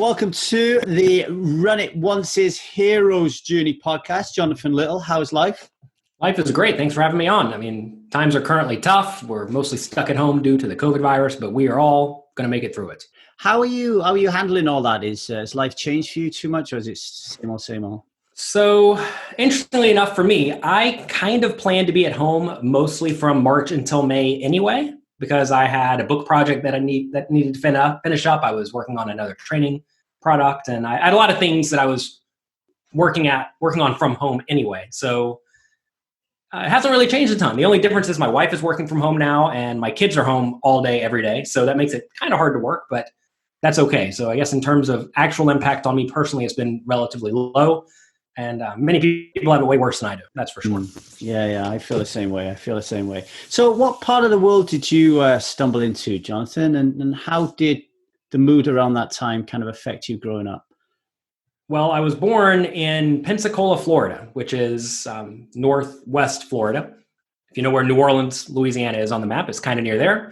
Welcome to the Run It Once's Hero's Journey podcast. Jonathan Little, how's life? Life is great. Thanks for having me on. I mean, times are currently tough. We're mostly stuck at home due to the COVID virus, but we are all going to make it through it. How are you handling all that? Has life changed for you too much, or is it same old? So, interestingly enough for me, I kind of planned to be at home mostly from March until May anyway, because I had a book project that needed to finish up. I was working on another training product, and I had a lot of things that I was working on from home anyway. So it hasn't really changed a ton. The only difference is my wife is working from home now, and my kids are home all day, every day. So that makes it kind of hard to work, but that's okay. So I guess in terms of actual impact on me personally, it's been relatively low. And many people have it way worse than I do. That's for sure. Yeah, I feel the same way. So what part of the world did you stumble into, Jonathan? And how did the mood around that time kind of affect you growing up? Well, I was born in Pensacola, Florida, which is northwest Florida. If you know where New Orleans, Louisiana is on the map, it's kind of near there.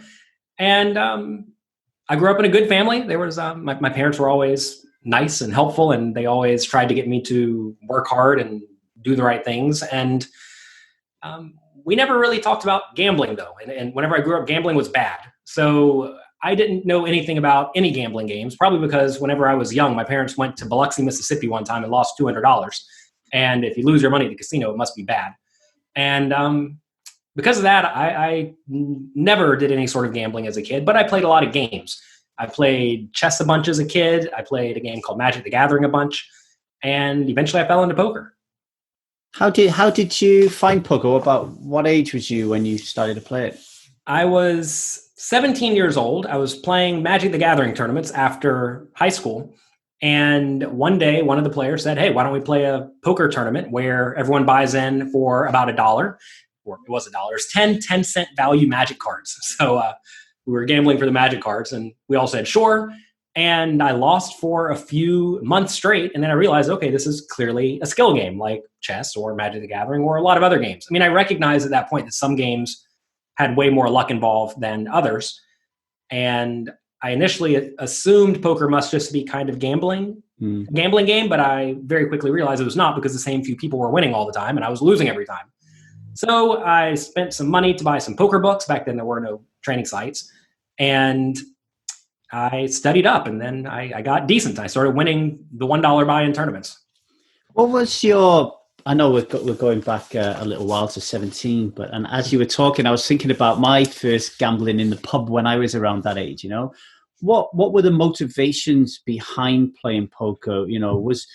And I grew up in a good family. There was my parents were always nice and helpful, and they always tried to get me to work hard and do the right things. And we never really talked about gambling, though. And whenever I grew up, gambling was bad. So I didn't know anything about any gambling games, probably because whenever I was young, my parents went to Biloxi, Mississippi one time and lost $200. And if you lose your money at the casino, it must be bad. And because of that, I never did any sort of gambling as a kid, but I played a lot of games. I played chess a bunch as a kid. I played a game called Magic the Gathering a bunch. And eventually I fell into poker. How did you find poker? About what age was you when you started to play it? I was 17 years old. I was playing Magic the Gathering tournaments after high school. And one day, one of the players said, hey, why don't we play a poker tournament where everyone buys in for about $1, or it was $1. It's 10-cent value Magic cards. So we were gambling for the Magic cards, and we all said, sure. And I lost for a few months straight. And then I realized, okay, this is clearly a skill game like chess or Magic the Gathering or a lot of other games. I mean, I recognized at that point that some games had way more luck involved than others. And I initially assumed poker must just be kind of gambling game, but I very quickly realized it was not, because the same few people were winning all the time and I was losing every time. So I spent some money to buy some poker books. Back then there were no training sites. And I studied up, and then I got decent. I started winning the $1 buy-in tournaments. What was I know we're going back a little while to 17, and as you were talking, I was thinking about my first gambling in the pub when I was around that age. You know, what were the motivations behind playing poker? You know, was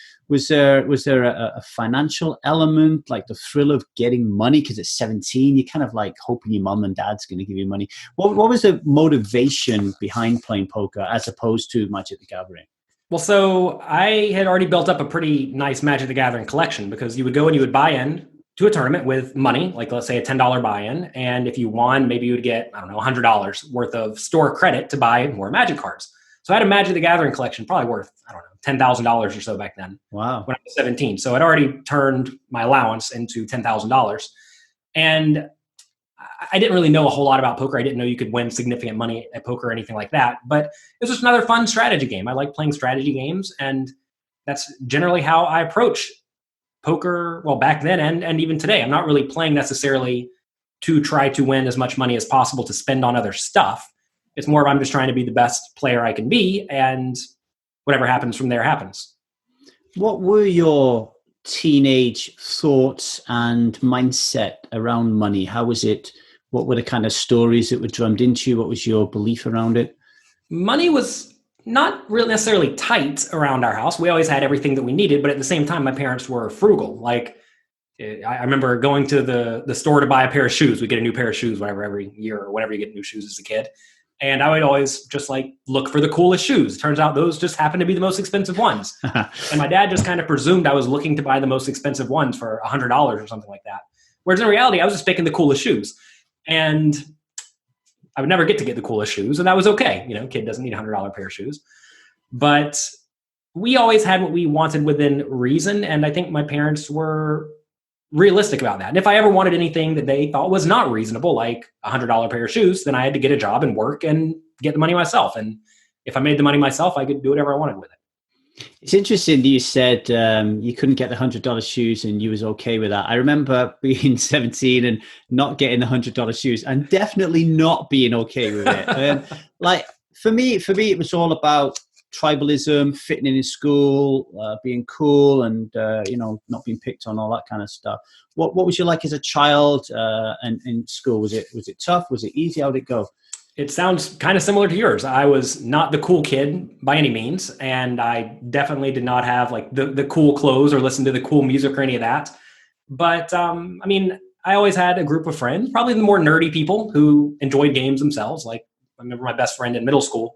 there a financial element, like the thrill of getting money? Because at 17, you're kind of like hoping your mom and dad's going to give you money. What was the motivation behind playing poker as opposed to Magic the Gathering? Well, so I had already built up a pretty nice Magic the Gathering collection, because you would go and you would buy in to a tournament with money, like let's say a $10 buy-in. And if you won, maybe you would get, I don't know, $100 worth of store credit to buy more Magic cards. So I had a Magic the Gathering collection probably worth, I don't know, $10,000 or so back then. Wow. When I was 17. So I'd already turned my allowance into $10,000. And I didn't really know a whole lot about poker. I didn't know you could win significant money at poker or anything like that. But it was just another fun strategy game. I like playing strategy games, and that's generally how I approach poker. Well, back then and even today, I'm not really playing necessarily to try to win as much money as possible to spend on other stuff. It's more of I'm just trying to be the best player I can be, and whatever happens from there happens. What were your teenage thoughts and mindset around money? How was it? What were the kind of stories that were drummed into you? What was your belief around it? Money was not really necessarily tight around our house. We always had everything that we needed, but at the same time, my parents were frugal. Like, I remember going to the store to buy a pair of shoes. We get a new pair of shoes every year, or whenever you get new shoes as a kid. And I would always just like look for the coolest shoes. Turns out those just happened to be the most expensive ones. And my dad just kind of presumed I was looking to buy the most expensive ones for $100 or something like that. Whereas in reality, I was just picking the coolest shoes. And I would never get to get the coolest shoes. And that was okay. You know, kid doesn't need a $100 pair of shoes. But we always had what we wanted within reason. And I think my parents were realistic about that. And if I ever wanted anything that they thought was not reasonable, like a $100 pair of shoes, then I had to get a job and work and get the money myself. And if I made the money myself, I could do whatever I wanted with it. It's interesting that you said you couldn't get the $100 shoes and you was okay with that. I remember being 17 and not getting the $100 shoes and definitely not being okay with it. Like for me, it was all about tribalism, fitting in school, being cool, and not being picked on, all that kind of stuff. What was you like as a child and in school? Was it tough? Was it easy? How did it go? It sounds kind of similar to yours. I was not the cool kid by any means, and I definitely did not have like the cool clothes or listen to the cool music or any of that. But I always had a group of friends, probably the more nerdy people who enjoyed games themselves. Like I remember my best friend in middle school.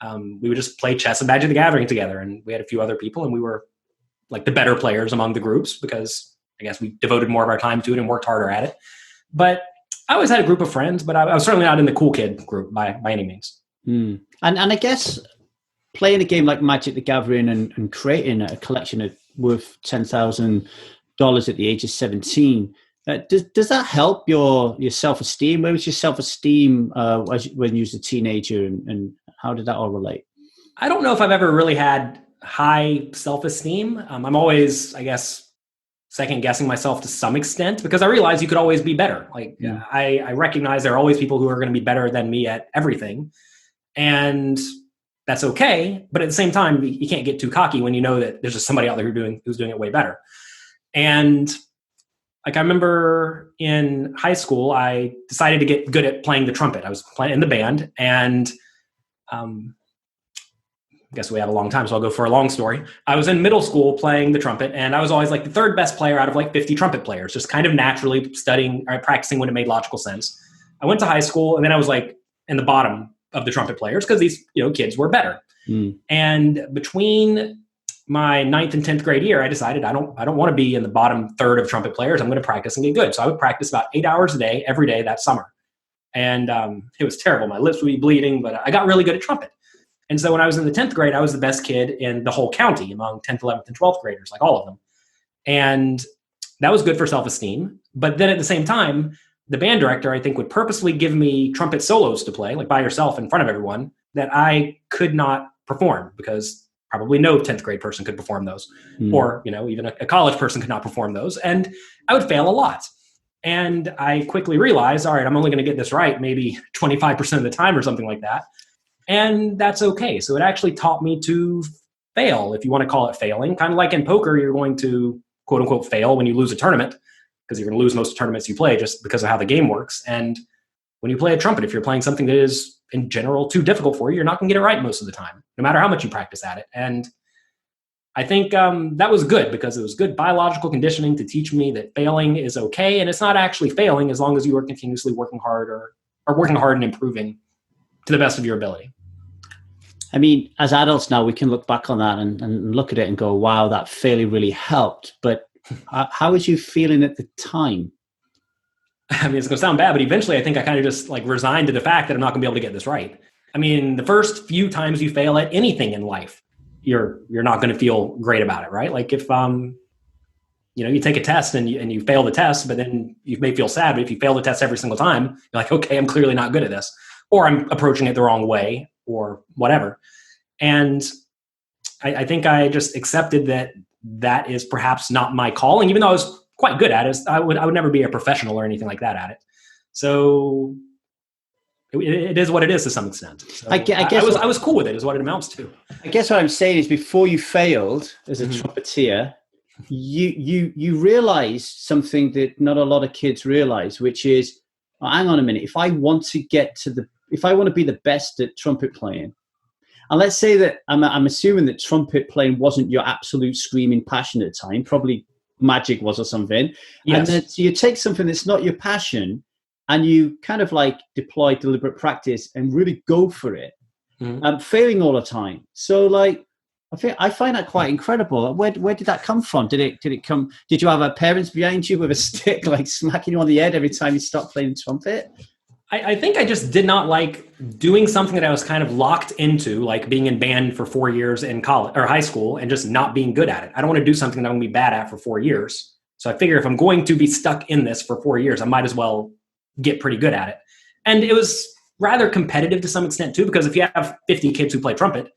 We would just play chess and Magic the Gathering together, and we had a few other people, and we were like the better players among the groups because I guess we devoted more of our time to it and worked harder at it. But I always had a group of friends, but I was certainly not in the cool kid group by any means. And I guess playing a game like Magic the Gathering and creating a collection worth $10,000 at the age of 17, does that help your self-esteem? Where was your self-esteem when you was a teenager, and how did that all relate? I don't know if I've ever really had high self-esteem. I'm always, I guess, second guessing myself to some extent because I realize you could always be better. Like I recognize there are always people who are going to be better than me at everything. And that's okay. But at the same time, you can't get too cocky when you know that there's just somebody out there who's doing it way better. And like I remember in high school, I decided to get good at playing the trumpet. I was playing in the band, and I guess we have a long time, so I'll go for a long story. I was in middle school playing the trumpet, and I was always like the third best player out of like 50 trumpet players, just kind of naturally studying or practicing when it made logical sense. I went to high school, and then I was like in the bottom of the trumpet players because these kids were better. And between my 9th and 10th grade year, I decided I don't want to be in the bottom third of trumpet players. I'm going to practice and get good. So I would practice about 8 hours a day, every day that summer. And it was terrible. My lips would be bleeding, but I got really good at trumpet. And so when I was in the 10th grade, I was the best kid in the whole county among 10th, 11th, and 12th graders, like all of them. And that was good for self-esteem. But then at the same time, the band director, I think, would purposely give me trumpet solos to play, like by yourself in front of everyone, that I could not perform because probably no 10th grade person could perform those. Or, even a college person could not perform those. And I would fail a lot. And I quickly realized, all right, I'm only going to get this right maybe 25% of the time or something like that. And that's okay. So it actually taught me to fail, if you want to call it failing. Kind of like in poker, you're going to, quote unquote, fail when you lose a tournament because you're going to lose most tournaments you play just because of how the game works. And when you play a trumpet, if you're playing something that is in general too difficult for you, you're not going to get it right most of the time, no matter how much you practice at it. And I think that was good because it was good biological conditioning to teach me that failing is okay. And it's not actually failing as long as you are continuously working hard or working hard and improving to the best of your ability. I mean, as adults now, we can look back on that and look at it and go, wow, that failure really helped. But how was you feeling at the time? I mean, it's going to sound bad, but eventually I think I kind of just like resigned to the fact that I'm not going to be able to get this right. I mean, the first few times you fail at anything in life, you're not going to feel great about it, right? Like if you take a test and you fail the test, but then you may feel sad. But if you fail the test every single time, you're like, okay, I'm clearly not good at this, or I'm approaching it the wrong way, or whatever. And I think I just accepted that is perhaps not my calling, even though I was quite good at it. I would never be a professional or anything like that at it. So it is what it is to some extent. So I guess I was cool with it, is what it amounts to. I guess what I'm saying is before you failed as a trumpeter, you realized something that not a lot of kids realize, which is, oh, hang on a minute, if I want to be the best at trumpet playing, and let's say that I'm assuming that trumpet playing wasn't your absolute screaming passion at the time, probably magic was or something. Yes. And that you take something that's not your passion and you kind of like deploy deliberate practice and really go for it, failing all the time. So like, I find that quite incredible. Where did that come from? Did you have a parents behind you with a stick, like smacking you on the head every time you stopped playing trumpet? I think I just did not like doing something that I was kind of locked into, like being in band for 4 years in college or high school and just not being good at it. I don't want to do something that I'm going to be bad at for 4 years. So I figure if I'm going to be stuck in this for 4 years, I might as well get pretty good at it. And it was rather competitive to some extent too, because if you have 50 kids who play trumpet,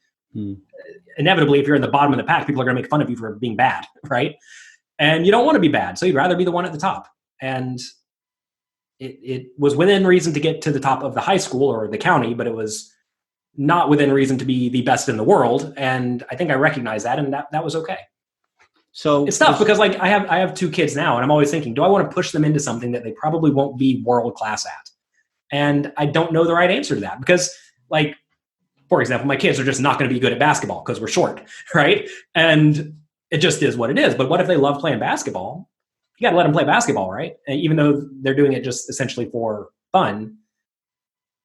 Inevitably, if you're in the bottom of the pack, people are going to make fun of you for being bad, right? And you don't want to be bad, so you'd rather be the one at the top. And it was within reason to get to the top of the high school or the county, but it was not within reason to be the best in the world. And I think I recognized that, and that was okay. So it's tough because like I have 2 kids now, and I'm always thinking, do I want to push them into something that they probably won't be world class at? And I don't know the right answer to that because, like, for example, my kids are just not going to be good at basketball because we're short, right? And it just is what it is. But what if they love playing basketball? You got to let them play basketball, right? And even though they're doing it just essentially for fun,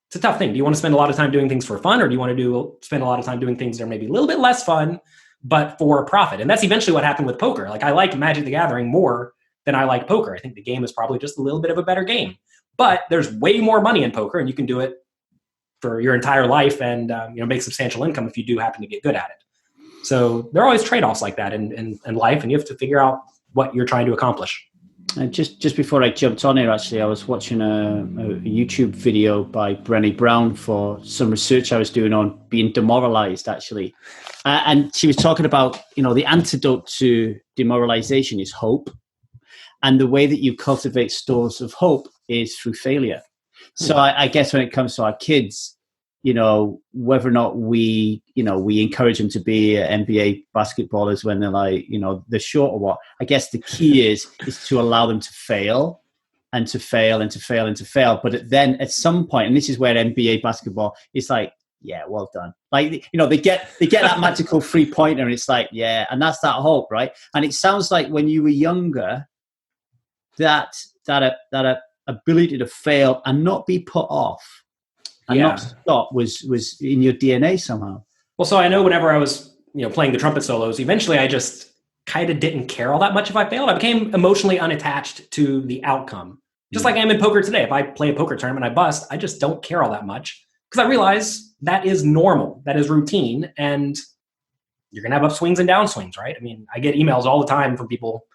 it's a tough thing. Do you want to spend a lot of time doing things for fun, or do you want to spend a lot of time doing things that are maybe a little bit less fun, but for profit? And that's eventually what happened with poker. Like, I like Magic the Gathering more than I like poker. I think the game is probably just a little bit of a better game, but there's way more money in poker, and you can do it for your entire life and make substantial income if you do happen to get good at it. So there are always trade-offs like that in life, and you have to figure out what you're trying to accomplish. And just before I jumped on here, actually, I was watching a YouTube video by Brené Brown for some research I was doing on being demoralized, actually. And she was talking about, the antidote to demoralization is hope. And the way that you cultivate stores of hope is through failure. So I guess when it comes to our kids, whether or not we encourage them to be NBA basketballers when they're like, they're short or what, I guess the key is to allow them to fail and to fail and to fail and to fail. But then at some point, and this is where NBA basketball is like, yeah, well done. Like, they get that magical 3-pointer and it's like, yeah. And that's that hope, right? And it sounds like when you were younger, that ability to fail and not be put off and not stop was in your DNA somehow. Well, so I know whenever I was playing the trumpet solos, eventually I just kind of didn't care all that much if I failed. I became emotionally unattached to the outcome, just like I am in poker today. If I play a poker tournament and I bust, I just don't care all that much because I realize that is normal, that is routine, and you're gonna have upswings and downswings, right? I mean, I get emails all the time from people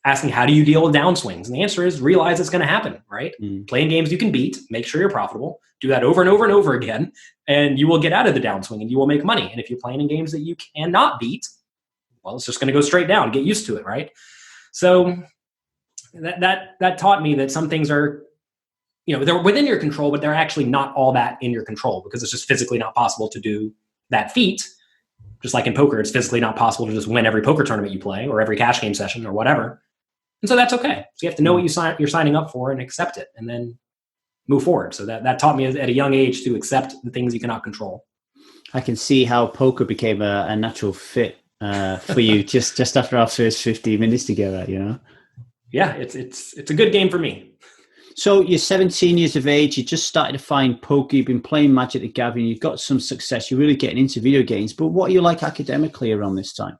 asking, how do you deal with downswings? And the answer is realize it's going to happen, right? Playing games you can beat, make sure you're profitable, do that over and over and over again, and you will get out of the downswing and you will make money. And if you're playing in games that you cannot beat, well, it's just going to go straight down. Get used to it, right? So that taught me that some things are, they're within your control, but they're actually not all that in your control because it's just physically not possible to do that feat. Just like in poker, it's physically not possible to just win every poker tournament you play or every cash game session or whatever. And so that's okay. So you have to know what you're signing up for and accept it and then move forward. So that taught me at a young age to accept the things you cannot control. I can see how poker became a natural fit for you just after our first 15 minutes together, Yeah, it's a good game for me. So you're 17 years of age, you just started to find poker, you've been playing Magic the Gathering, you've got some success, you're really getting into video games, but what are you like academically around this time?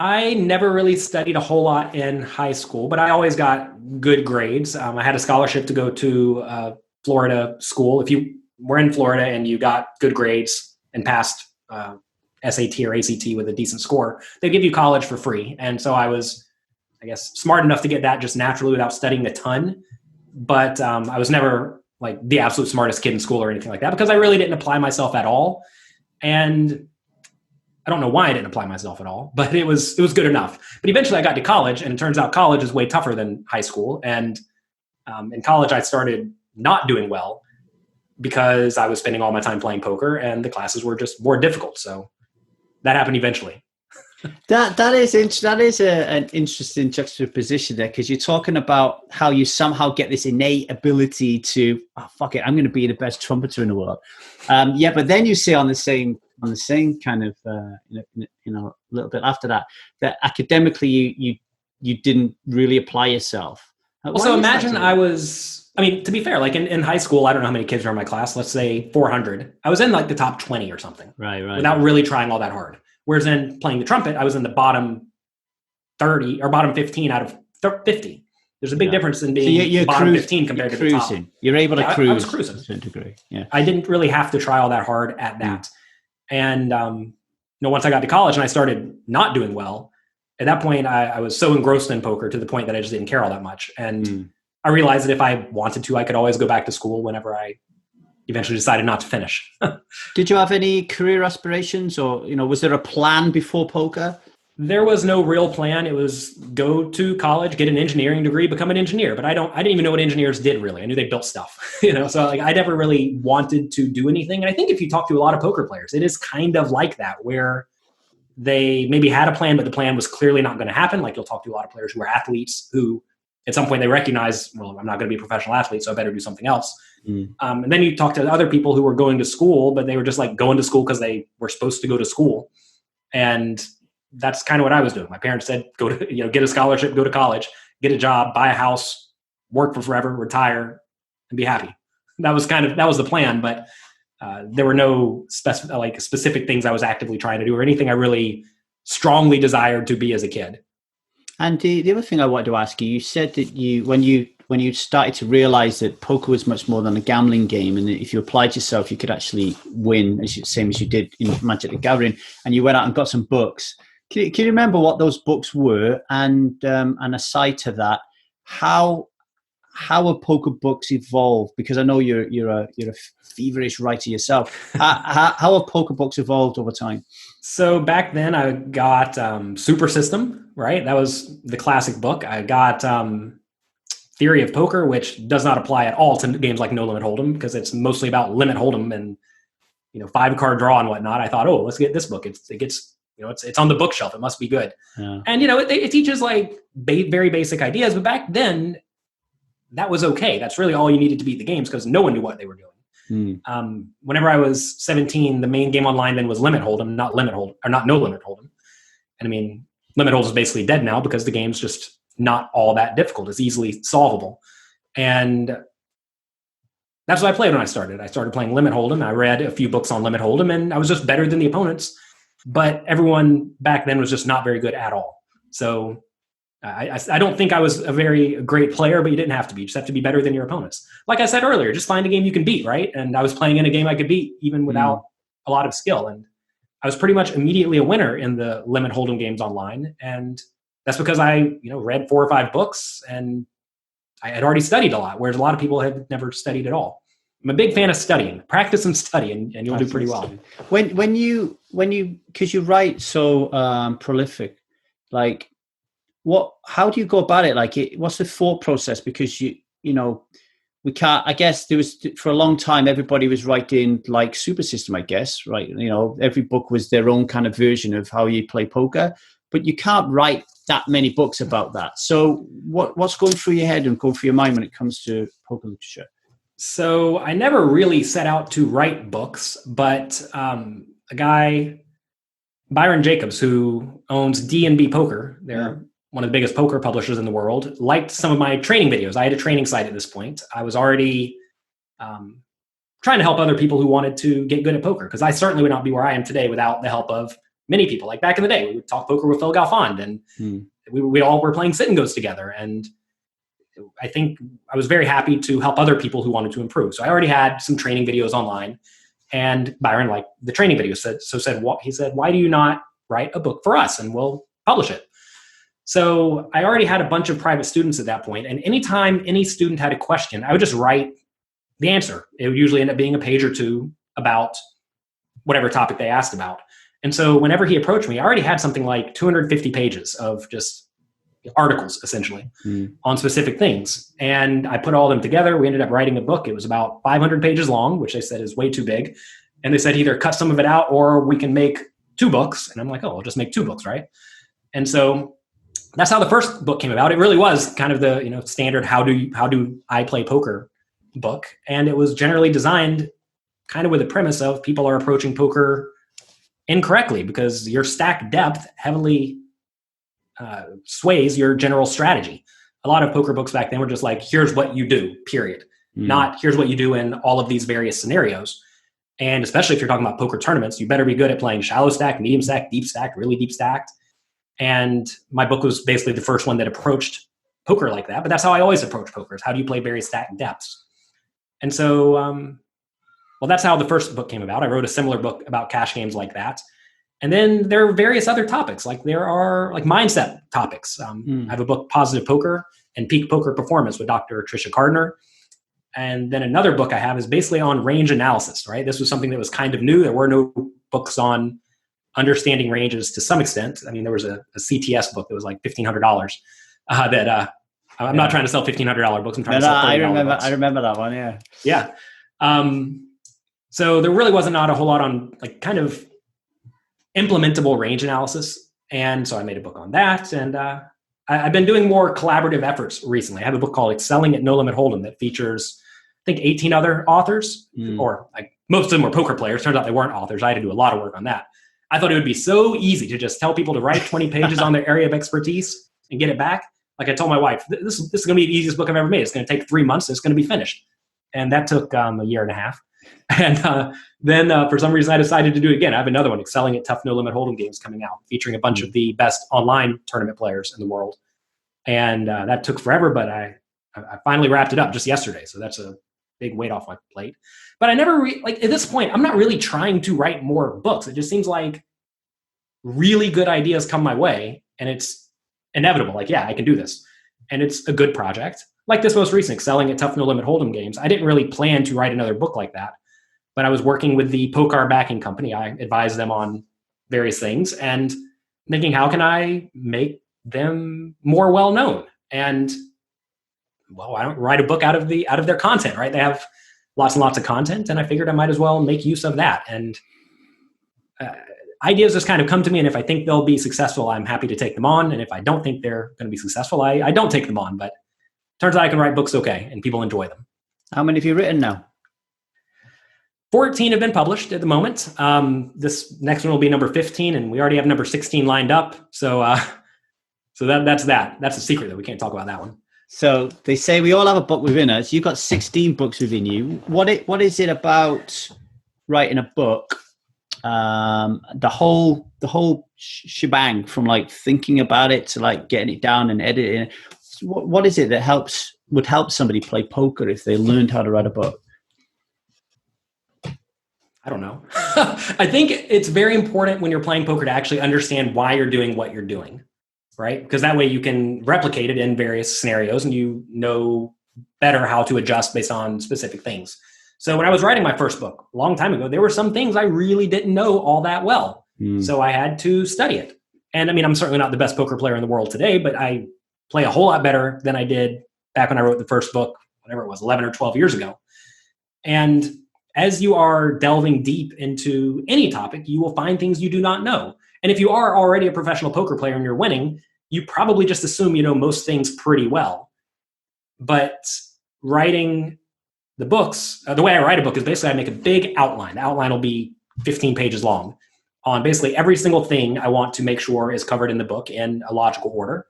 I never really studied a whole lot in high school, but I always got good grades. I had a scholarship to go to Florida school. If you were in Florida and you got good grades and passed SAT or ACT with a decent score, they give you college for free. And so I was, I guess, smart enough to get that just naturally without studying a ton. But I was never like the absolute smartest kid in school or anything like that because I really didn't apply myself at all. And I don't know why I didn't apply myself at all, but it was good enough. But eventually I got to college, and it turns out college is way tougher than high school. And in college, I started not doing well because I was spending all my time playing poker, and the classes were just more difficult. So that happened eventually. That is an interesting juxtaposition there, because you're talking about how you somehow get this innate ability to, fuck it, I'm going to be the best trumpeter in the world. But then you say on the same kind of a little bit after that academically you didn't really apply yourself. So imagine to be fair, like in high school, I don't know how many kids are in my class. Let's say 400. I was in like the top 20 or something, right, without really trying all that hard. Whereas in playing the trumpet, I was in the bottom 30 or bottom 15 out of 50. There's a big difference in being you're bottom 15 compared to the top. You're able to cruise. I was cruising to a certain degree. Yeah. I didn't really have to try all that hard at that. And once I got to college and I started not doing well, at that point I was so engrossed in poker to the point that I just didn't care all that much. And I realized that if I wanted to, I could always go back to school whenever I eventually decided not to finish. Did you have any career aspirations, or was there a plan before poker? There was no real plan. It was go to college, get an engineering degree, become an engineer. But I didn't even know what engineers did really. I knew they built stuff, So like I never really wanted to do anything. And I think if you talk to a lot of poker players, it is kind of like that, where they maybe had a plan, but the plan was clearly not going to happen. Like you'll talk to a lot of players who are athletes who at some point they recognize, well, I'm not going to be a professional athlete, so I better do something else. And then you talk to other people who were going to school, but they were just like going to school because they were supposed to go to school. And that's kind of what I was doing. My parents said, go to, get a scholarship, go to college, get a job, buy a house, work for forever, retire, and be happy. That was the plan. But there were no specific things I was actively trying to do or anything I really strongly desired to be as a kid. And the other thing I wanted to ask you said that when you started to realize that poker was much more than a gambling game, and if you applied yourself, you could actually win, same as you did in Magic the Gathering, and you went out and got some books. Can you remember what those books were? And aside to that, how have poker books evolved? Because I know you're a feverish writer yourself. How have poker books evolved over time? So back then I got Super System, right? That was the classic book. I got Theory of Poker, which does not apply at all to games like No Limit Hold'em because it's mostly about Limit Hold'em and 5-card draw and whatnot. I thought, let's get this book. It's on the bookshelf. It must be good. Yeah. And it teaches like very basic ideas. But back then, that was okay. That's really all you needed to beat the games because no one knew what they were doing. Whenever I was 17, the main game online then was Limit Hold'em, not No Limit Hold'em. And I mean, Limit Hold'em is basically dead now because the game's just not all that difficult. It's easily solvable. And that's what I played when I started. I started playing Limit Hold'em. I read a few books on Limit Hold'em, and I was just better than the opponents. But everyone back then was just not very good at all. So I don't think I was a very great player, but you didn't have to be. You just have to be better than your opponents. Like I said earlier, just find a game you can beat, right? And I was playing in a game I could beat even without a lot of skill. And I was pretty much immediately a winner in the Limit Hold'em games online. And that's because I read 4 or 5 books and I had already studied a lot, whereas a lot of people have never studied at all. I'm a big fan of studying. Practice and study, and you'll do pretty well. When you because you write so prolific, like how do you go about it? Like, what's the thought process? Because we can't. I guess there was for a long time everybody was writing like Super System. I guess right. Every book was their own kind of version of how you play poker, but you can't write that many books about that. So what's going through your head and going through your mind when it comes to poker literature? So I never really set out to write books, but a guy, Byron Jacobs, who owns D&B Poker, they're one of the biggest poker publishers in the world, liked some of my training videos. I had a training site at this point. I was already trying to help other people who wanted to get good at poker, because I certainly would not be where I am today without the help of many people. Like back in the day, we would talk poker with Phil Galfond, and we all were playing sit and goes together. And I think I was very happy to help other people who wanted to improve. So I already had some training videos online, and Byron liked the training videos. He said, why do you not write a book for us and we'll publish it? So I already had a bunch of private students at that point. And anytime any student had a question, I would just write the answer. It would usually end up being a page or two about whatever topic they asked about. And so whenever he approached me, I already had something like 250 pages of just articles essentially on specific things. And I put all of them together. We ended up writing a book. It was about 500 pages long, which they said is way too big. And they said either cut some of it out or we can make 2 books. And I'm like, I'll just make 2 books, right? And so that's how the first book came about. It really was kind of the standard how do I play poker book. And it was generally designed kind of with the premise of people are approaching poker incorrectly because your stack depth heavily sways your general strategy. A lot of poker books back then were just like, here's what you do, period. Not here's what you do in all of these various scenarios. And especially if you're talking about poker tournaments, you better be good at playing shallow stack, medium stack, deep stack, really deep stacked. And my book was basically the first one that approached poker like that. But that's how I always approach poker, is how do you play various stack depths? And so, that's how the first book came about. I wrote a similar book about cash games like that. And then there are various other topics, like there are like mindset topics. I have a book, Positive Poker and Peak Poker Performance, with Dr. Tricia Cardner. And then another book I have is basically on range analysis, right? This was something that was kind of new. There were no books on understanding ranges to some extent. I mean, there was a CTS book that was like $1,500 I'm not trying to sell $1,500 books. I'm trying to sell $30 books. I remember that one. Yeah. Yeah. So there really wasn't not a whole lot on like kind of implementable range analysis. And so I made a book on that. And I've been doing more collaborative efforts recently. I have a book called Excelling at No Limit Hold'em that features, I think, 18 other authors, or like most of them were poker players. Turns out they weren't authors. I had to do a lot of work on that. I thought it would be so easy to just tell people to write 20 pages on their area of expertise and get it back. Like I told my wife, this is going to be the easiest book I've ever made. It's going to take 3 months. It's going to be finished. And that took a year and a half. And then for some reason, I decided to do it again. I have another one, Excelling at Tough No Limit Hold'em Games, coming out, featuring a bunch of the best online tournament players in the world. And that took forever, but I finally wrapped it up just yesterday. So that's a big weight off my plate. But I never, like at this point, I'm not really trying to write more books. It just seems like really good ideas come my way, and it's inevitable. Like, yeah, I can do this. And it's a good project. Like this most recent, Excelling at Tough No Limit Hold'em Games. I didn't really plan to write another book like that, but I was working with the Poker backing company. I advised them on various things and thinking, how can I make them more well-known? And well, I don't write a book out of their content, right? They have lots and lots of content, and I figured I might as well make use of that. And ideas just kind of come to me, and if I think they'll be successful, I'm happy to take them on. And if I don't think they're going to be successful, I don't take them on. But turns out I can write books okay, and people enjoy them. How many have you written now? 14 have been published at the moment. This next one will be number 15, and we already have number 16 lined up. So that's that. That's a secret, though. We can't talk about that one. So they say we all have a book within us. You've got 16 books within you. What is it about writing a book? The whole shebang, from like thinking about it to like getting it down and editing it. What is it that would help somebody play poker if they learned how to write a book? I don't know. I think it's very important when you're playing poker to actually understand why you're doing what you're doing, right? Because that way you can replicate it in various scenarios and you know better how to adjust based on specific things. So when I was writing my first book a long time ago, there were some things I really didn't know all that well. So I had to study it. And I mean, I'm certainly not the best poker player in the world today, but I play a whole lot better than I did back when I wrote the first book, whatever it was, 11 or 12 years ago. And as you are delving deep into any topic, you will find things you do not know. And if you are already a professional poker player and you're winning, you probably just assume you know most things pretty well. But writing the books, the way I write a book is basically I make a big outline. The outline will be 15 pages long on basically every single thing I want to make sure is covered in the book in a logical order.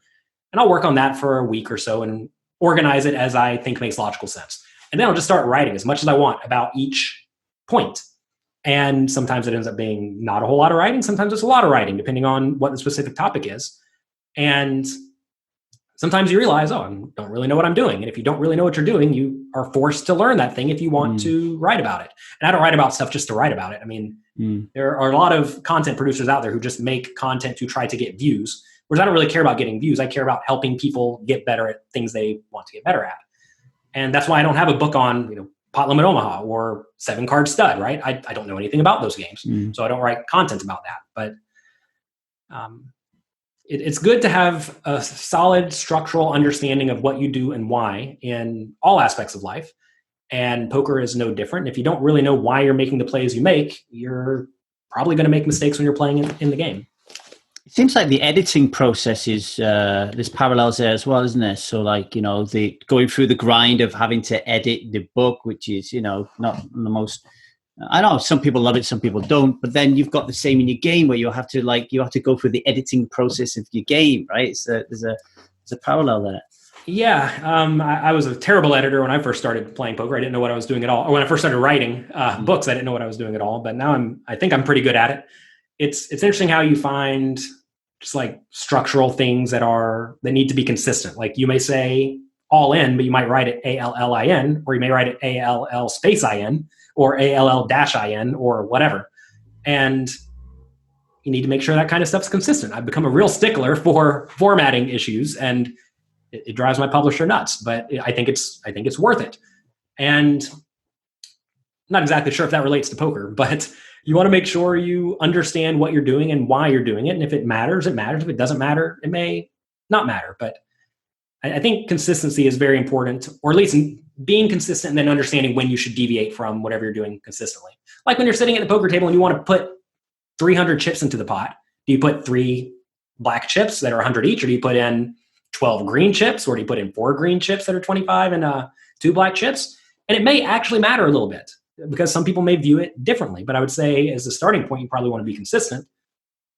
And I'll work on that for a week or so and organize it as I think makes logical sense. And then I'll just start writing as much as I want about each point. And sometimes it ends up being not a whole lot of writing. Sometimes it's a lot of writing, depending on what the specific topic is. And sometimes you realize, I don't really know what I'm doing. And if you don't really know what you're doing, you are forced to learn that thing if you want to write about it. And I don't write about stuff just to write about it. I mean, there are a lot of content producers out there who just make content to try to get views, whereas I don't really care about getting views. I care about helping people get better at things they want to get better at. And that's why I don't have a book on, Pot Limit Omaha or 7-Card Stud, right? I don't know anything about those games, so I don't write content about that. But it's good to have a solid structural understanding of what you do and why in all aspects of life. And poker is no different. If you don't really know why you're making the plays you make, you're probably going to make mistakes when you're playing in the game. It seems like the editing process is there's parallels there as well, isn't there? So like, the going through the grind of having to edit the book, which is, not the most, I know some people love it, some people don't, but then you've got the same in your game where you have to go through the editing process of your game, right? So there's a parallel there. Yeah. I was a terrible editor when I first started playing poker. I didn't know what I was doing at all. Or when I first started writing books, I didn't know what I was doing at all, but now I think I'm pretty good at it. It's interesting how you find just like structural things that need to be consistent. Like you may say all in, but you might write it ALLIN, or you may write it ALL_IN or ALL-IN or whatever. And you need to make sure that kind of stuff's consistent. I've become a real stickler for formatting issues, and it drives my publisher nuts, but I think it's worth it. And I'm not exactly sure if that relates to poker, but you want to make sure you understand what you're doing and why you're doing it. And if it matters, it matters. If it doesn't matter, it may not matter. But I think consistency is very important, or at least being consistent and then understanding when you should deviate from whatever you're doing consistently. Like when you're sitting at the poker table and you want to put 300 chips into the pot, do you put 3 black chips that are 100 each, or do you put in 12 green chips, or do you put in 4 green chips that are 25 and 2 black chips? And it may actually matter a little bit because some people may view it differently. But I would say as a starting point, you probably want to be consistent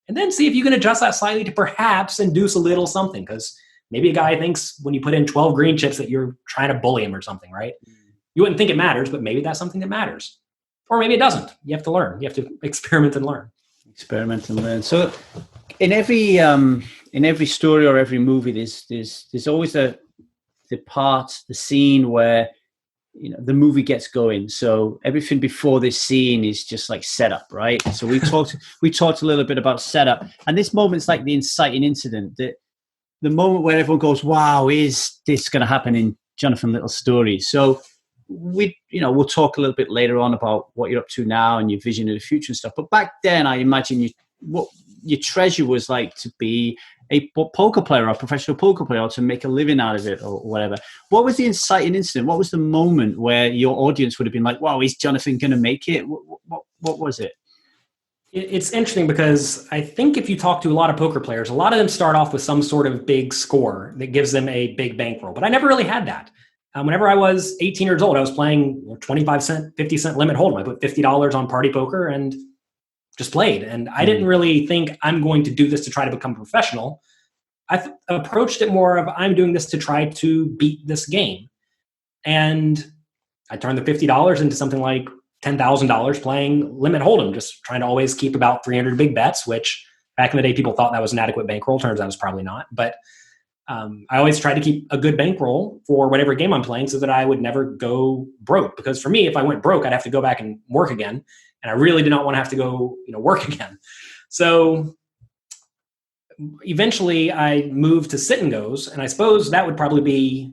and then see if you can adjust that slightly to perhaps induce a little something, because maybe a guy thinks when you put in 12 green chips that you're trying to bully him or something, right? You wouldn't think it matters, but maybe that's something that matters. Or maybe it doesn't. You have to learn. You have to experiment and learn. Experiment and learn. So in every story or every movie, there's always the scene where, you know, the movie gets going. So everything before this scene is just like setup, right? So we talked a little bit about setup, and this moment's like the inciting incident, that the moment where everyone goes, wow, is this going to happen in Jonathan Little's story? So we'll talk a little bit later on about what you're up to now and your vision of the future and stuff. But back then, I imagine what your treasure was like to be a poker player or a professional poker player, or to make a living out of it or whatever. What was the inciting incident? What was the moment where your audience would have been like, wow, is Jonathan going to make it? What was it? It's interesting because I think if you talk to a lot of poker players, a lot of them start off with some sort of big score that gives them a big bankroll. But I never really had that. Whenever I was 18 years old, I was playing 25 cent, 50 cent limit hold'em. I put $50 on party poker and just played. And I didn't really think I'm going to do this to try to become a professional. I approached it more of, I'm doing this to try to beat this game. And I turned the $50 into something like $10,000 playing limit hold'em, just trying to always keep about 300 big bets, which back in the day, people thought that was an adequate bankroll. Turns out it's probably not. But I always tried to keep a good bankroll for whatever game I'm playing so that I would never go broke. Because for me, if I went broke, I'd have to go back and work again. And I really did not want to have to go, work again. So eventually I moved to sit and goes. And I suppose that would probably be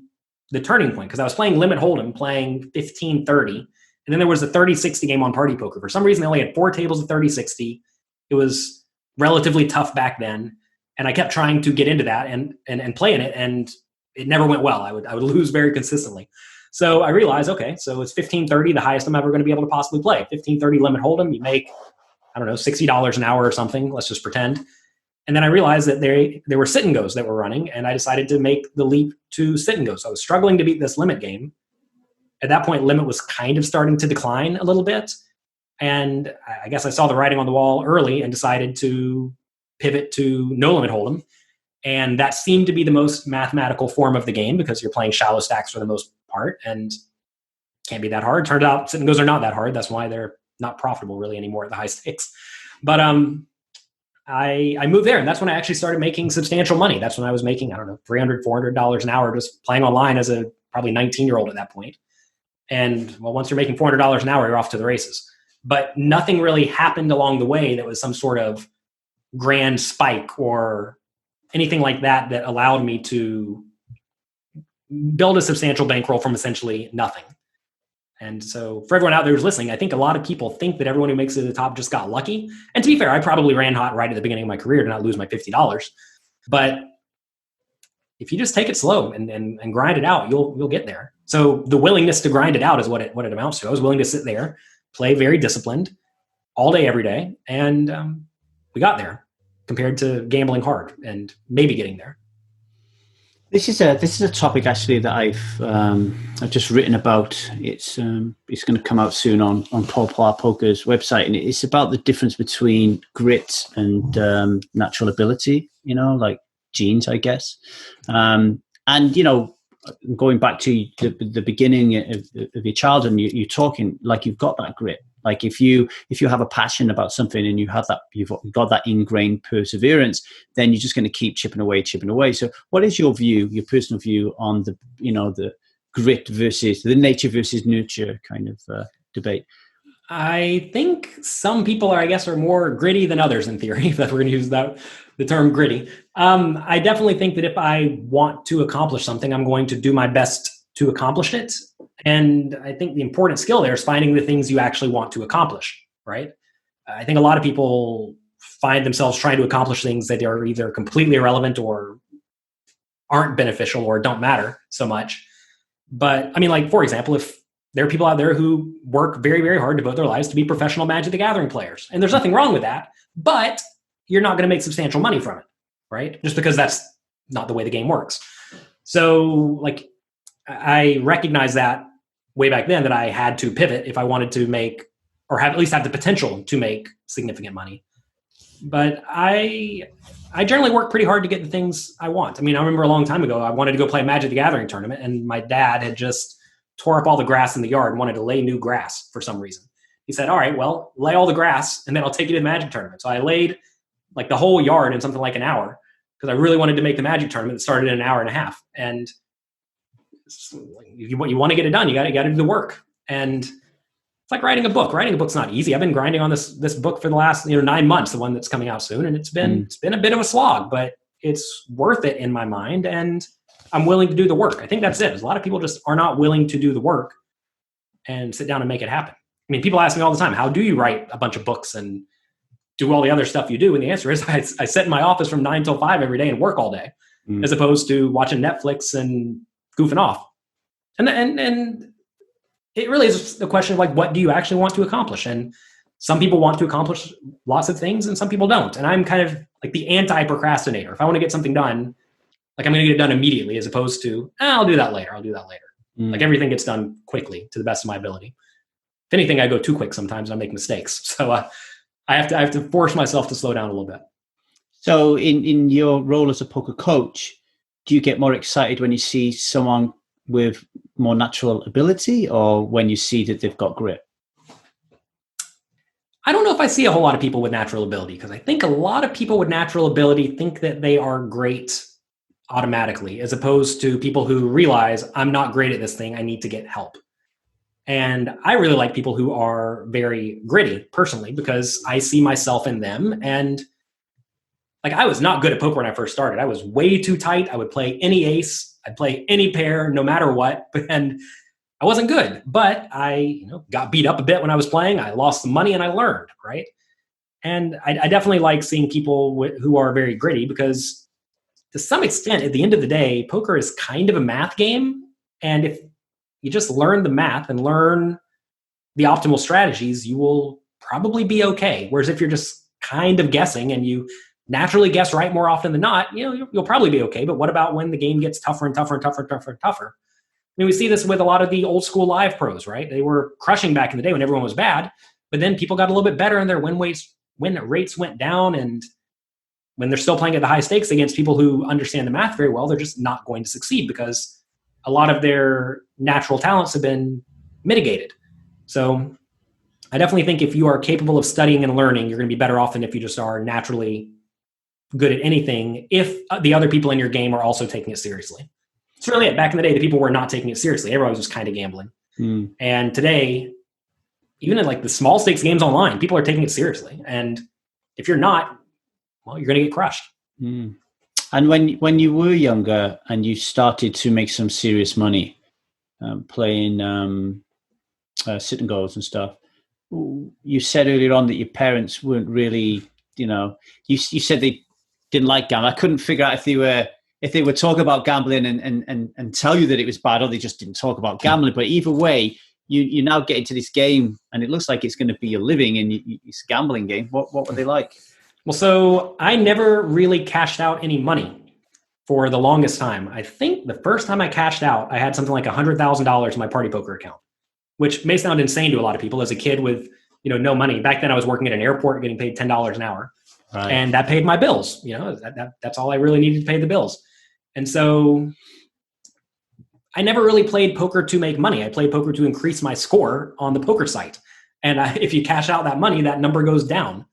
the turning point, because I was playing limit hold'em, playing 15-30. And then there was a 30-60 game on party poker. For some reason, they only had 4 tables of 30-60. It was relatively tough back then. And I kept trying to get into that and play in it, and it never went well. I would lose very consistently. So I realized, okay, so it's 15-30, the highest I'm ever going to be able to possibly play. 15-30 limit hold'em, you make, I don't know, $60 an hour or something. Let's just pretend. And then I realized that there were sit and goes that were running, and I decided to make the leap to sit and go. So I was struggling to beat this limit game. At that point, limit was kind of starting to decline a little bit. And I guess I saw the writing on the wall early and decided to pivot to no limit hold'em. And that seemed to be the most mathematical form of the game, because you're playing shallow stacks for the most part and can't be that hard. Turned out sit and goes are not that hard. That's why they're not profitable really anymore at the high stakes. But I moved there, and that's when I actually started making substantial money. That's when I was making, I don't know, $300, $400 an hour just playing online as a probably 19-year-old at that point. And well, once you're making $400 an hour, you're off to the races. But nothing really happened along the way that was some sort of grand spike or anything like that that allowed me to build a substantial bankroll from essentially nothing. And so for everyone out there who's listening, I think a lot of people think that everyone who makes it to the top just got lucky. And to be fair, I probably ran hot right at the beginning of my career to not lose my $50. But if you just take it slow and grind it out, you'll get there. So the willingness to grind it out is what it amounts to. I was willing to sit there, play very disciplined all day, every day. And we got there compared to gambling hard and maybe getting there. This is a topic actually that I've just written about. It's going to come out soon on Paul Plar Poker's website, and it's about the difference between grit and natural ability. Like genes, I guess. And going back to the beginning of your childhood, and you're talking like you've got that grit. Like if you have a passion about something and you've got that ingrained perseverance, then you're just going to keep chipping away. So what is your personal view on the grit versus the nature versus nurture kind of debate? I think some people are more gritty than others in theory, if we're going to use the term gritty. I definitely think that if I want to accomplish something, I'm going to do my best to accomplish it. And I think the important skill there is finding the things you actually want to accomplish, right? I think a lot of people find themselves trying to accomplish things that are either completely irrelevant or aren't beneficial or don't matter so much. But I mean, like, for example, if there are people out there who work very, very hard to devote their lives to be professional Magic the Gathering players, and there's nothing wrong with that, but you're not going to make substantial money from it, right? Just because that's not the way the game works. So, like, I recognize that way back then, that I had to pivot if I wanted to make, or at least have the potential to make significant money. But I generally work pretty hard to get the things I want. I mean, I remember a long time ago, I wanted to go play a Magic the Gathering tournament, and my dad had just tore up all the grass in the yard and wanted to lay new grass for some reason. He said, all right, well, lay all the grass and then I'll take you to the Magic tournament. So I laid like the whole yard in something like an hour because I really wanted to make the Magic tournament that started in an hour and a half. And you want to get it done, you got to do the work. And it's like writing a book. Writing a book's not easy. I've been grinding on this book for the last 9 months, the one that's coming out soon, and it's been a bit of a slog, but it's worth it in my mind, and I'm willing to do the work. I think that's it. A lot of people just are not willing to do the work and sit down and make it happen. I mean, people ask me all the time, how do you write a bunch of books and do all the other stuff you do? And the answer is I sit in my office from 9 till 5 every day and work all day, as opposed to watching Netflix and goofing off. And it really is a question of like, what do you actually want to accomplish? And some people want to accomplish lots of things and some people don't. And I'm kind of like the anti-procrastinator. If I want to get something done, like I'm going to get it done immediately, as opposed to, I'll do that later. Like everything gets done quickly to the best of my ability. If anything, I go too quick sometimes and I make mistakes. So I have to force myself to slow down a little bit. So in your role as a poker coach, do you get more excited when you see someone with more natural ability, or when you see that they've got grit? I don't know if I see a whole lot of people with natural ability, because I think a lot of people with natural ability think that they are great automatically, as opposed to people who realize, I'm not great at this thing, I need to get help. And I really like people who are very gritty personally, because I see myself in them. And like, I was not good at poker when I first started. I was way too tight. I would play any ace. I'd play any pair, no matter what. And I wasn't good, but I got beat up a bit when I was playing. I lost some money and I learned, right? And I definitely like seeing people who are very gritty, because to some extent, at the end of the day, poker is kind of a math game. And if you just learn the math and learn the optimal strategies, you will probably be okay. Whereas if you're just kind of guessing and you naturally guess right more often than not, you'll probably be okay. But what about when the game gets tougher and tougher and tougher and tougher and tougher? I mean, we see this with a lot of the old school live pros, right? They were crushing back in the day when everyone was bad, but then people got a little bit better and their win rates went down. And when they're still playing at the high stakes against people who understand the math very well, they're just not going to succeed because a lot of their natural talents have been mitigated. So I definitely think if you are capable of studying and learning, you're going to be better off than if you just are naturally good at anything, if the other people in your game are also taking it seriously. It's really it. Back in the day, the people were not taking it seriously. Everyone was just kind of gambling. And today, even in like the small stakes games online, people are taking it seriously. And if you're not, well, you're going to get crushed. And when you were younger and you started to make some serious money playing sit and goes and stuff, you said earlier on that your parents weren't really, you said they didn't like gambling. I couldn't figure out if they were talking about gambling and tell you that it was bad, or they just didn't talk about gambling. But either way, you now get into this game and it looks like it's going to be your living, and it's a gambling game. What were they like? Well, so I never really cashed out any money for the longest time. I think the first time I cashed out, I had something like $100,000 in my party poker account, which may sound insane to a lot of people as a kid with, no money. Back then I was working at an airport getting paid $10 an hour. Right. And that paid my bills. That's all I really needed to pay the bills. And so I never really played poker to make money. I played poker to increase my score on the poker site. And if you cash out that money, that number goes down.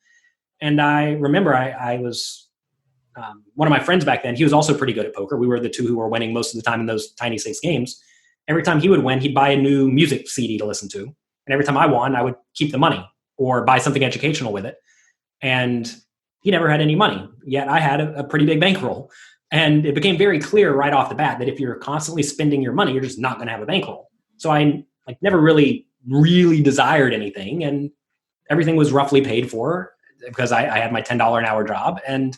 And I remember I was one of my friends back then. He was also pretty good at poker. We were the two who were winning most of the time in those tiny stakes games. Every time he would win, he'd buy a new music CD to listen to. And every time I won, I would keep the money or buy something educational with it. And he never had any money, yet I had a pretty big bankroll. And it became very clear right off the bat that if you're constantly spending your money, you're just not going to have a bankroll. So I like never really desired anything, and everything was roughly paid for because I had my $10 an hour job, and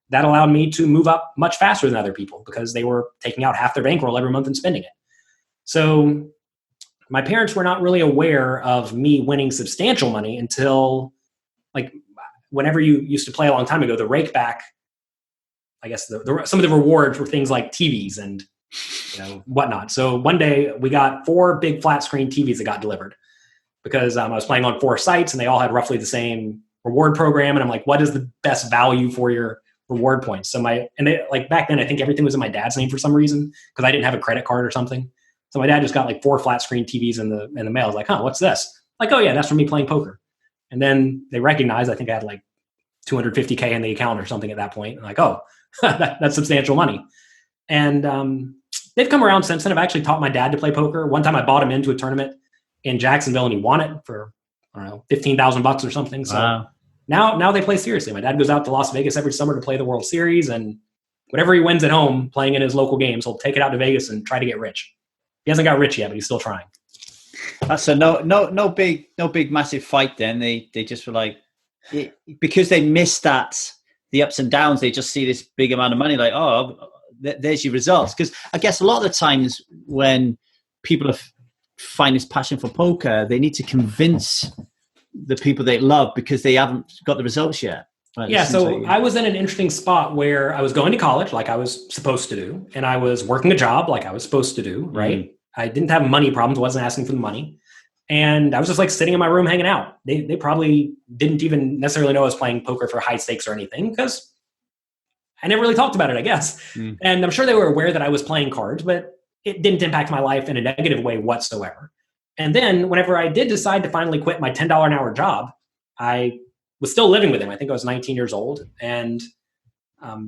that allowed me to move up much faster than other people because they were taking out half their bankroll every month and spending it. So my parents were not really aware of me winning substantial money until like whenever you used to play a long time ago, the rake back, I guess some of the rewards were things like TVs and whatnot. So one day we got 4 big flat screen TVs that got delivered because I was playing on 4 sites and they all had roughly the same reward program. And I'm like, what is the best value for your reward points? So back then, I think everything was in my dad's name for some reason because I didn't have a credit card or something. So my dad just got like 4 flat screen TVs in the mail. I was like, what's this? Like, oh yeah, that's from me playing poker. And then they recognized, I think I had like $250K in the account or something at that point. I'm like, oh, that's substantial money. And they've come around since then. I've actually taught my dad to play poker. One time I bought him into a tournament in Jacksonville and he won it for, I don't know, $15,000 or something. So wow. Now they play seriously. My dad goes out to Las Vegas every summer to play the World Series, and whatever he wins at home playing in his local games, he'll take it out to Vegas and try to get rich. He hasn't got rich yet, but he's still trying. So no big massive fight then. They just were like, because they missed the ups and downs, they just see this big amount of money like, oh, there's your results. Because I guess a lot of the times when people find this passion for poker, they need to convince the people they love because they haven't got the results yet. Right? Yeah, so I was in an interesting spot where I was going to college like I was supposed to do, and I was working a job like I was supposed to do, right? I didn't have money problems, wasn't asking for the money. And I was just like sitting in my room hanging out. They probably didn't even necessarily know I was playing poker for high stakes or anything because I never really talked about it, I guess. And I'm sure they were aware that I was playing cards, but it didn't impact my life in a negative way whatsoever. And then whenever I did decide to finally quit my $10 an hour job, I was still living with him. I think I was 19 years old. And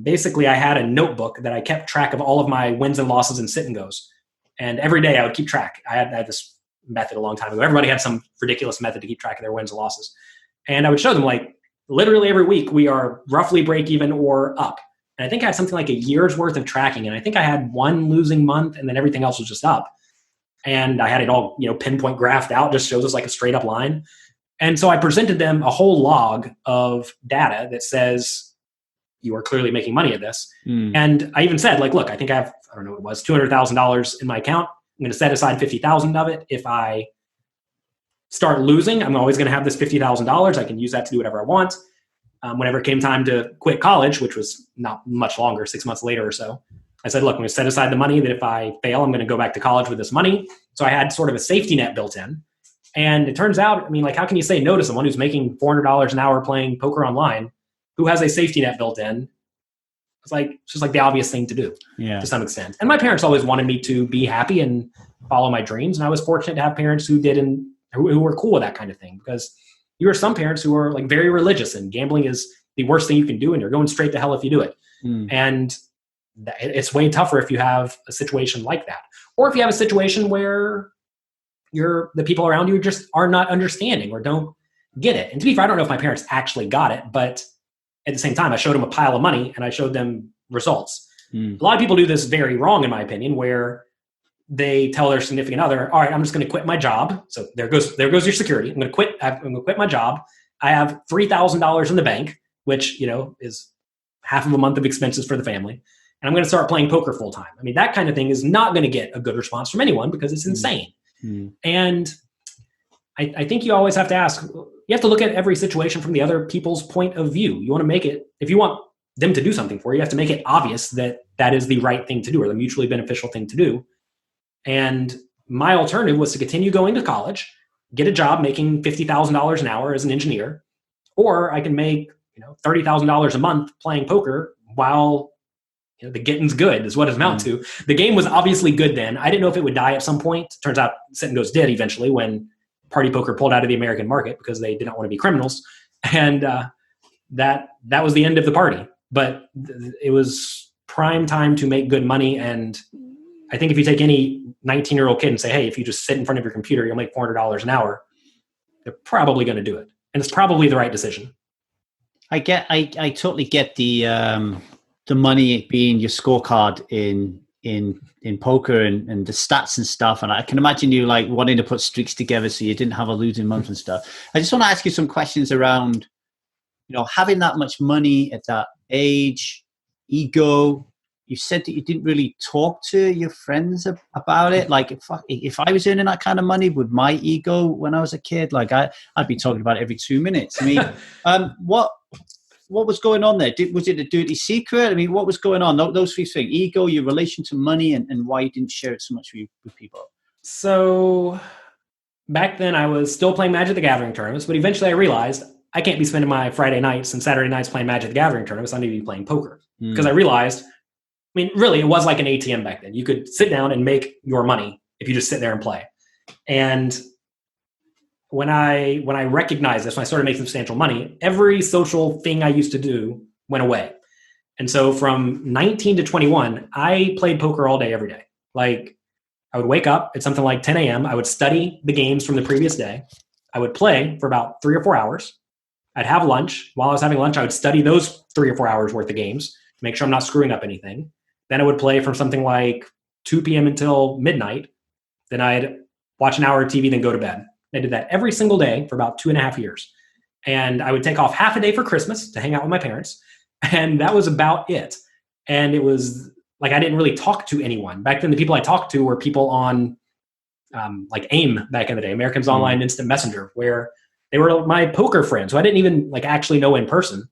basically I had a notebook that I kept track of all of my wins and losses and sit and goes. And every day I would keep track. I had this method a long time ago. Everybody had some ridiculous method to keep track of their wins and losses. And I would show them like literally every week we are roughly break even or up. And I think I had something like a year's worth of tracking. And I think I had one losing month and then everything else was just up. And I had it all, pinpoint graphed out, just shows us like a straight up line. And so I presented them a whole log of data that says, you are clearly making money at this. And I even said, like, look, I think I have, I don't know what it was, $200,000 in my account. I'm going to set aside $50,000 of it. If I start losing, I'm always going to have this $50,000. I can use that to do whatever I want. Whenever it came time to quit college, which was not much longer, 6 months later or so, I said, look, I'm going to set aside the money that if I fail, I'm going to go back to college with this money. So I had sort of a safety net built in. And it turns out, how can you say no to someone who's making $400 an hour playing poker online who has a safety net built in? It's just like the obvious thing to do to some extent. And my parents always wanted me to be happy and follow my dreams. And I was fortunate to have parents who did and who were cool with that kind of thing, because you are some parents who are like very religious and gambling is the worst thing you can do. And you're going straight to hell if you do it. And it's way tougher if you have a situation like that, or if you have a situation where the people around you just are not understanding or don't get it. And to be fair, I don't know if my parents actually got it, but at the same time, I showed them a pile of money and I showed them results. A lot of people do this very wrong, in my opinion, where they tell their significant other, all right, I'm just going to quit my job. So there goes your security. I'm going to quit my job. I have $3,000 in the bank, which, is half of a month of expenses for the family. And I'm going to start playing poker full time. That kind of thing is not going to get a good response from anyone because it's insane. And I think you always have to ask, you have to look at every situation from the other people's point of view. You want to make it, if you want them to do something for you, you have to make it obvious that that is the right thing to do or the mutually beneficial thing to do. And my alternative was to continue going to college, get a job making $50,000 an hour as an engineer, or I can make $30,000 a month playing poker while the getting's good is what it amounts to. The game was obviously good then. I didn't know if it would die at some point. Turns out Sit and Goes did eventually when Party Poker pulled out of the American market because they did not want to be criminals. And that was the end of the party. But it was prime time to make good money. And I think if you take any 19-year-old kid and say, hey, if you just sit in front of your computer, you'll make $400 an hour, they're probably going to do it. And it's probably the right decision. I totally get the money being your scorecard in in poker and the stats and stuff. And I can imagine you like wanting to put streaks together so you didn't have a losing month and stuff. I just want to ask you some questions around, having that much money at that age, ego. You said that you didn't really talk to your friends about it. Like if I was earning that kind of money with my ego when I was a kid, like I'd be talking about it every 2 minutes. I mean, what was going on there? Was it a dirty secret? I mean, what was going on? Those three things: ego, your relation to money, and why you didn't share it so much with people. So back then I was still playing Magic the Gathering tournaments, but eventually I realized I can't be spending my Friday nights and Saturday nights playing Magic the Gathering tournaments. I need to be playing poker because I realized, really, it was like an ATM back then. You could sit down and make your money if you just sit there and play. And when I recognized this, when I started making substantial money, every social thing I used to do went away. And so from 19 to 21, I played poker all day, every day. Like I would wake up at something like 10 a.m. I would study the games from the previous day. I would play for about 3 or 4 hours. I'd have lunch. While I was having lunch, I would study those 3 or 4 hours worth of games to make sure I'm not screwing up anything. Then I would play from something like 2 p.m. until midnight. Then I'd watch an hour of TV, then go to bed. I did that every single day for about 2.5 years. And I would take off half a day for Christmas to hang out with my parents. And that was about it. And it was like I didn't really talk to anyone. Back then, the people I talked to were people on like AIM back in the day, Americans Online Instant Messenger, where they were my poker friends who I didn't even like actually know in person.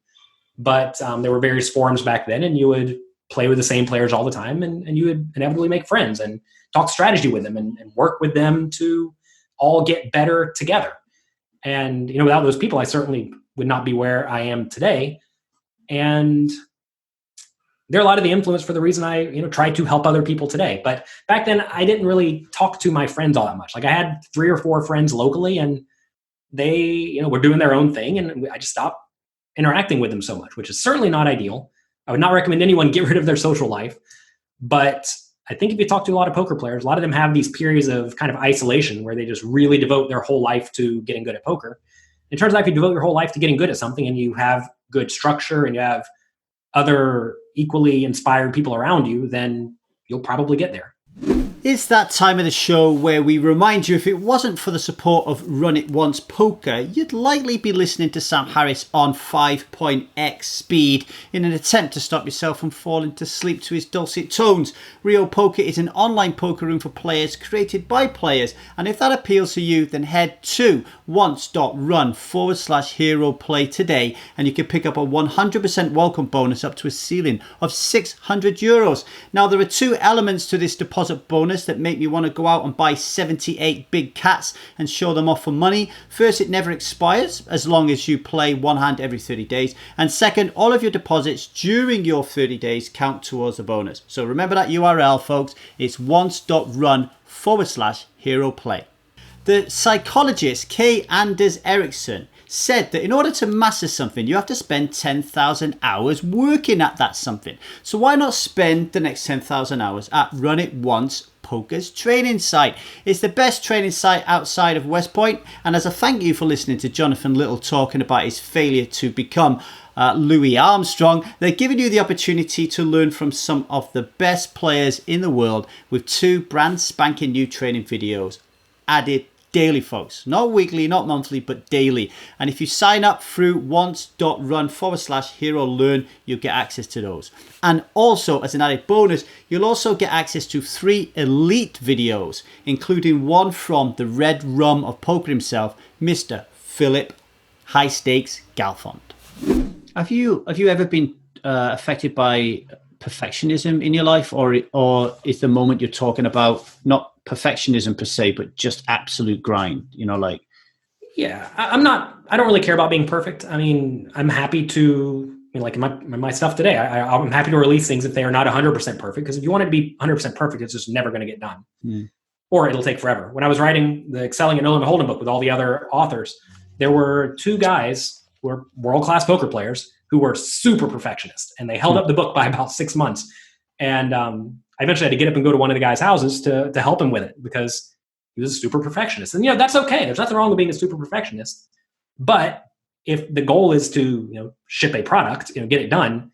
But there were various forums back then, and you would play with the same players all the time, and you would inevitably make friends and talk strategy with them and work with them to all get better together. And, without those people, I certainly would not be where I am today. And they're a lot of the influence for the reason I, try to help other people today. But back then I didn't really talk to my friends all that much. Like I had 3 or 4 friends locally, and they, were doing their own thing. And I just stopped interacting with them so much, which is certainly not ideal. I would not recommend anyone get rid of their social life. But I think if you talk to a lot of poker players, a lot of them have these periods of kind of isolation where they just really devote their whole life to getting good at poker. It turns out if you devote your whole life to getting good at something and you have good structure and you have other equally inspired people around you, then you'll probably get there. It's that time of the show where we remind you, if it wasn't for the support of Run It Once Poker, you'd likely be listening to Sam Harris on 5.x speed in an attempt to stop yourself from falling to sleep to his dulcet tones. Rio Poker is an online poker room for players created by players, and if that appeals to you, then head to once.run/hero play today and you can pick up a 100% welcome bonus up to a ceiling of €600. Now, there are 2 elements to this deposit bonus that make me want to go out and buy 78 big cats and show them off for money. First, it never expires as long as you play one hand every 30 days. And second, all of your deposits during your 30 days count towards the bonus. So remember that URL, folks. It's once.run/hero play. The psychologist Kay Anders Ericsson said that in order to master something, you have to spend 10,000 hours working at that something. So why not spend the next 10,000 hours at Run It Once Poker's training site? It's the best training site outside of West Point. And as a thank you for listening to Jonathan Little talking about his failure to become Louis Armstrong, they're giving you the opportunity to learn from some of the best players in the world with 2 brand spanking new training videos added daily, folks. Not weekly, not monthly, but daily. And if you sign up through once.run/hero learn, you'll get access to those. And also, as an added bonus, you'll also get access to 3 elite videos, including one from the Red Rum of poker himself, Mr. Philip High Stakes Galfond. Have you ever been affected by perfectionism in your life, or is the moment you're talking about not perfectionism per se, but just absolute grind? Yeah, I don't really care about being perfect. I mean, I'm happy to, like my stuff today, I'm happy to release things if they are not 100% perfect, because if you want it to be 100% perfect, it's just never going to get done. Or it'll take forever. When I was writing the Excelling at No Limit Hold'em book with all the other authors, there were 2 guys who were world-class poker players who were super perfectionists, and they held up the book by about 6 months. And I eventually had to get up and go to one of the guys' houses to help him with it, because he was a super perfectionist. And, that's okay. There's nothing wrong with being a super perfectionist. But if the goal is to, ship a product, get it done,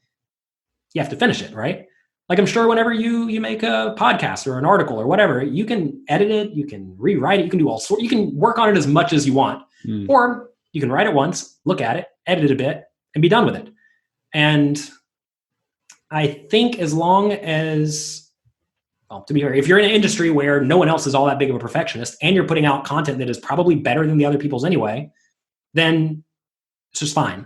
you have to finish it, right? Like I'm sure whenever you make a podcast or an article or whatever, you can edit it, you can rewrite it, you can do all sorts, you can work on it as much as you want. Or you can write it once, look at it, edit it a bit, and be done with it. And I think as long as, well, to be fair, if you're in an industry where no one else is all that big of a perfectionist and you're putting out content that is probably better than the other people's anyway, then it's just fine.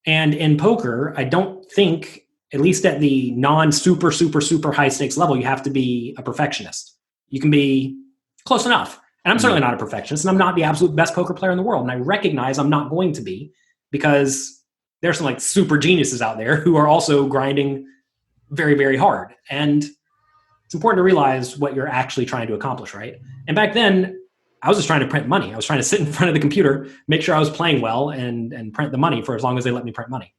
And in poker, I don't think, at least at the non-super, super, super high stakes level, you have to be a perfectionist. You can be close enough. And I'm certainly not a perfectionist, and I'm not the absolute best poker player in the world. And I recognize I'm not going to be, because there's some like super geniuses out there who are also grinding very, very hard. And it's important to realize what you're actually trying to accomplish, right? And back then, I was just trying to print money. I was trying to sit in front of the computer, make sure I was playing well, and print the money for as long as they let me print money.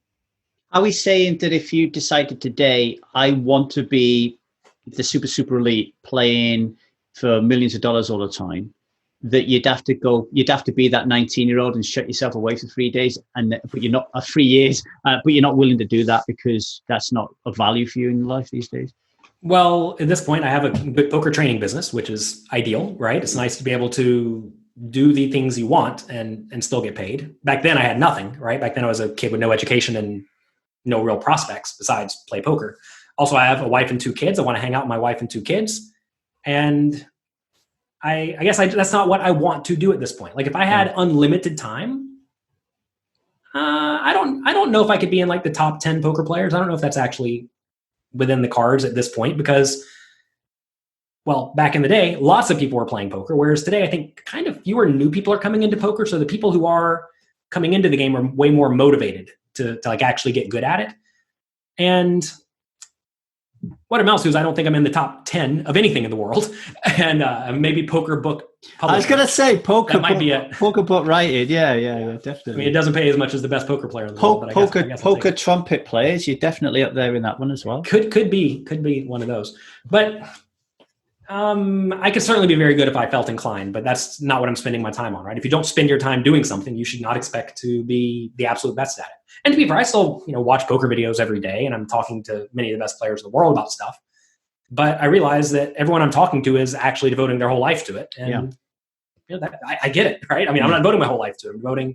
Are we saying that if you decided today, I want to be the super, super elite playing for millions of dollars all the time, that you'd have to be that 19-year-old and shut yourself away for 3 days, but you're not 3 years, but you're not willing to do that because that's not a value for you in life these days? Well, at this point, I have a good poker training business, which is ideal, right? It's nice to be able to do the things you want and still get paid. Back then, I had nothing, right? Back then, I was a kid with no education and no real prospects besides play poker. Also, I have a wife and 2 kids. I want to hang out with my wife and 2 kids. And I guess that's not what I want to do at this point. Like if I had unlimited time, I don't know if I could be in like the top 10 poker players. I don't know if that's actually within the cards at this point, because, well, back in the day, lots of people were playing poker. Whereas today, I think kind of fewer new people are coming into poker. So the people who are coming into the game are way more motivated to like actually get good at it. And what amounts to is I don't think I'm in the top 10 of anything in the world. And maybe poker book publisher. I was going to say poker might be it. Poker book rated. Yeah, definitely. I mean, it doesn't pay as much as the best poker player in the world. But I guess poker trumpet players, you're definitely up there in that one as well. Could be one of those. But I could certainly be very good if I felt inclined, but that's not what I'm spending my time on, right? If you don't spend your time doing something, you should not expect to be the absolute best at it. And to be fair, I still, watch poker videos every day, and I'm talking to many of the best players in the world about stuff. But I realize that everyone I'm talking to is actually devoting their whole life to it. And I get it, right? I mean, I'm not devoting my whole life to it. I'm devoting,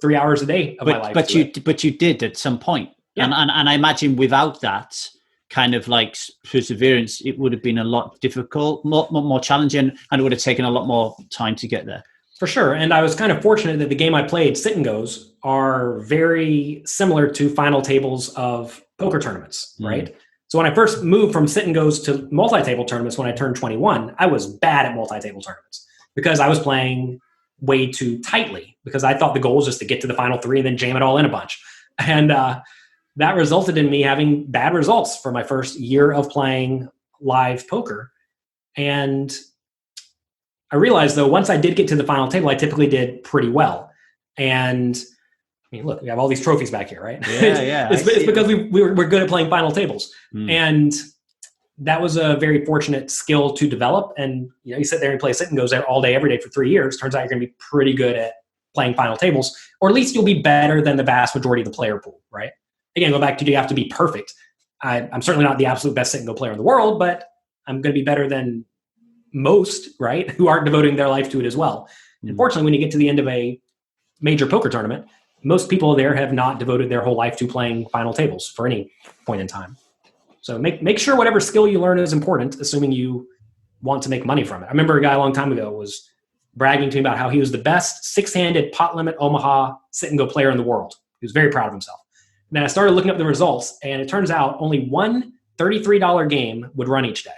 3 hours a day of my life. But you did at some point. Yeah. And I imagine without that kind of like perseverance, it would have been a lot difficult, more challenging, and it would have taken a lot more time to get there. For sure. And I was kind of fortunate that the game I played, Sit and Goes, are very similar to final tables of poker tournaments, right? So when I first moved from Sit and Goes to multi-table tournaments when I turned 21, I was bad at multi-table tournaments because I was playing way too tightly, because I thought the goal was just to get to the final 3 and then jam it all in a bunch. And that resulted in me having bad results for my first year of playing live poker. And I realized, though, once I did get to the final table, I typically did pretty well. And I mean, look, we have all these trophies back here, right? Yeah. It's because we're good at playing final tables. And that was a very fortunate skill to develop. And, you sit there and play Sit and Goes all day, every day for 3 years. Turns out you're going to be pretty good at playing final tables, or at least you'll be better than the vast majority of the player pool, right? Again, go back to, do you have to be perfect? I'm certainly not the absolute best Sit and Go player in the world, but I'm going to be better than most, right, who aren't devoting their life to it as well. Unfortunately, when you get to the end of a major poker tournament, most people there have not devoted their whole life to playing final tables for any point in time. So make sure whatever skill you learn is important, assuming you want to make money from it. I remember a guy a long time ago was bragging to me about how he was the best 6-handed pot limit Omaha Sit and Go player in the world. He was very proud of himself. And then I started looking up the results, and it turns out only one $33 game would run each day.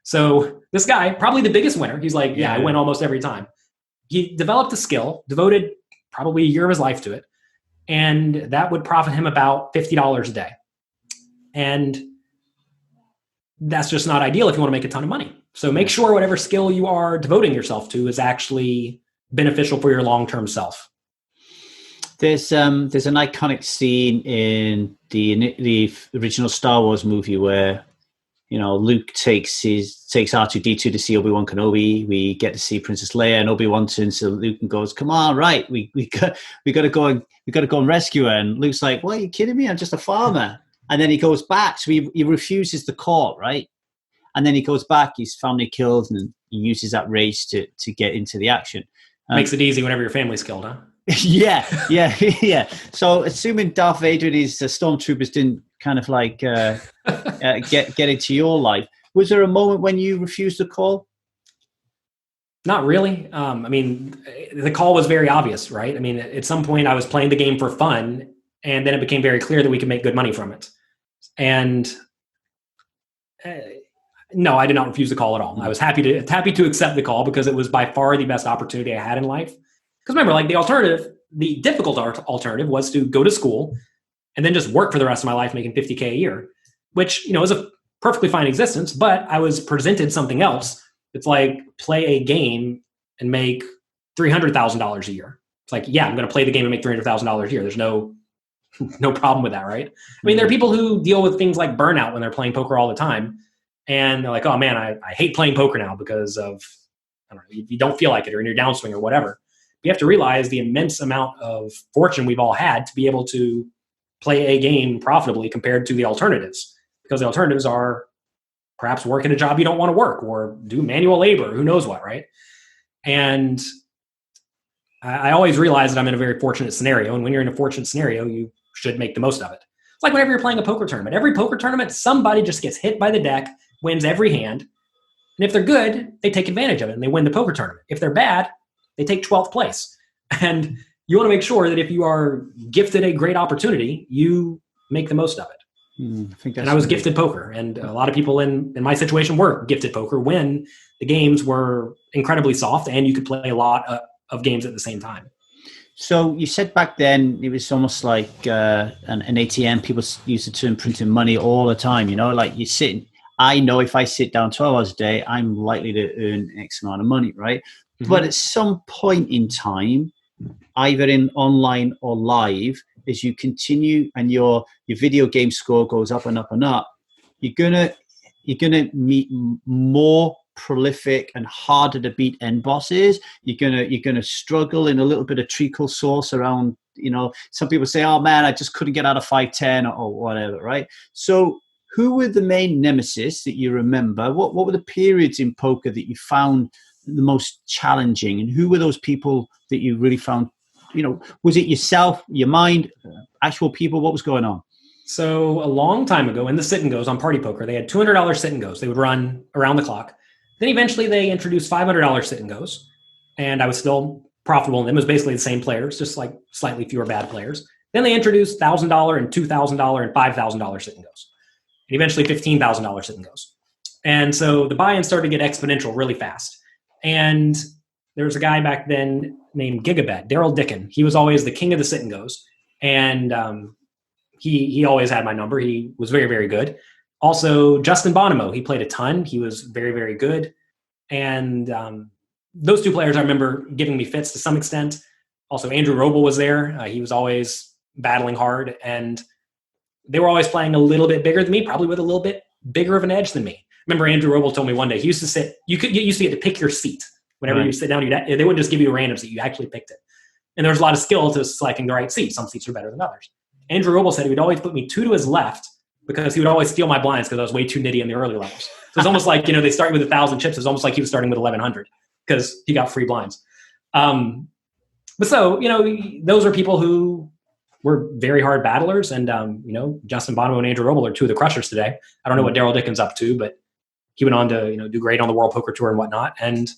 So this guy, probably the biggest winner, he's like, I win almost every time. He developed a skill, devoted probably a year of his life to it, and that would profit him about $50 a day. And that's just not ideal if you want to make a ton of money. So make sure whatever skill you are devoting yourself to is actually beneficial for your long-term self. There's an iconic scene in the original Star Wars movie where, Luke takes R2-D2 to see Obi-Wan Kenobi. We get to see Princess Leia, and Obi-Wan turns to Luke and goes, "Come on, right? We got to go and rescue her." And Luke's like, "What? Are you kidding me? I'm just a farmer." And then he goes back. So he refuses the call, right? And then he goes back, his family killed, and he uses that rage to get into the action. Makes it easy whenever your family's killed, huh? yeah. So assuming Darth Vader and his stormtroopers didn't kind of like get into your life, was there a moment when you refused the call? Not really. I mean, the call was very obvious, right? I mean, at some point I was playing the game for fun, and then it became very clear that we could make good money from it. And no, I did not refuse the call at all. I was happy to accept the call because it was by far the best opportunity I had in life. Because remember, like the difficult alternative was to go to school and then just work for the rest of my life making $50K a year, which, is a perfectly fine existence, but I was presented something else. It's like play a game and make $300,000 a year. It's like, yeah, I'm going to play the game and make $300,000 a year. There's no problem with that, right? I mean, there are people who deal with things like burnout when they're playing poker all the time. And they're like, oh man, I hate playing poker now because of, I don't know, you don't feel like it or in your downswing or whatever. You have to realize the immense amount of fortune we've all had to be able to play a game profitably compared to the alternatives, because the alternatives are perhaps work in a job you don't want to work or do manual labor, who knows what, right? And I always realize that I'm in a very fortunate scenario. And when you're in a fortunate scenario, you should make the most of it. It's like whenever you're playing a poker tournament. Every poker tournament, somebody just gets hit by the deck, wins every hand. And if they're good, they take advantage of it and they win the poker tournament. If they're bad, they take 12th place. And you want to make sure that if you are gifted a great opportunity, you make the most of it. I was gifted poker, and a lot of people in my situation were gifted poker when the games were incredibly soft and you could play a lot of games at the same time. So you said back then it was almost like an ATM. People use the term printing money all the time. Like you sit. I know if I sit down 12 hours a day, I'm likely to earn X amount of money, right? Mm-hmm. But at some point in time, either in online or live, as you continue and your video game score goes up and up and up, you're gonna meet more prolific and harder to beat end bosses. You're gonna struggle in a little bit of treacle sauce around. Some people say, "Oh man, I just couldn't get out of 510 or whatever," right? So, who were the main nemesis that you remember? What were the periods in poker that you found the most challenging, and who were those people that you really found? Was it yourself, your mind, actual people? What was going on? So a long time ago, in the sit and goes on Party Poker, they had $200 sit and goes. They would run around the clock. Then eventually they introduced $500 sit and goes, and I was still profitable in them. It was basically the same players, just like slightly fewer bad players. Then they introduced $1,000 and $2,000 and $5,000 sit and goes, and eventually $15,000 sit and goes. And so the buy-in started to get exponential really fast. And there was a guy back then named Gigabet, Daryl Dickin. He was always the king of the sit and goes. And he always had my number. He was very, very good. Also, Justin Bonomo, he played a ton. He was very, very good. And those two players I remember giving me fits to some extent. Also, Andrew Roble was there. He was always battling hard. And they were always playing a little bit bigger than me, probably with a little bit bigger of an edge than me. Remember, Andrew Roble told me one day, he used to sit, you used to get to pick your seat. Whenever you sit down, they wouldn't just give you a random seat. You actually picked it. And there was a lot of skill to selecting the right seat. Some seats are better than others. Andrew Roble said he would always put me 2 to his left because he would always steal my blinds because I was way too nitty in the early levels. So it's almost like, they started with 1,000 chips. It's almost like he was starting with 1,100 because he got free blinds. But so, those are people who were very hard battlers. And, Justin Bonomo and Andrew Roble are 2 of the crushers today. I don't know what Daryl Dickin's up to, but he went on to, do great on the World Poker Tour and whatnot. And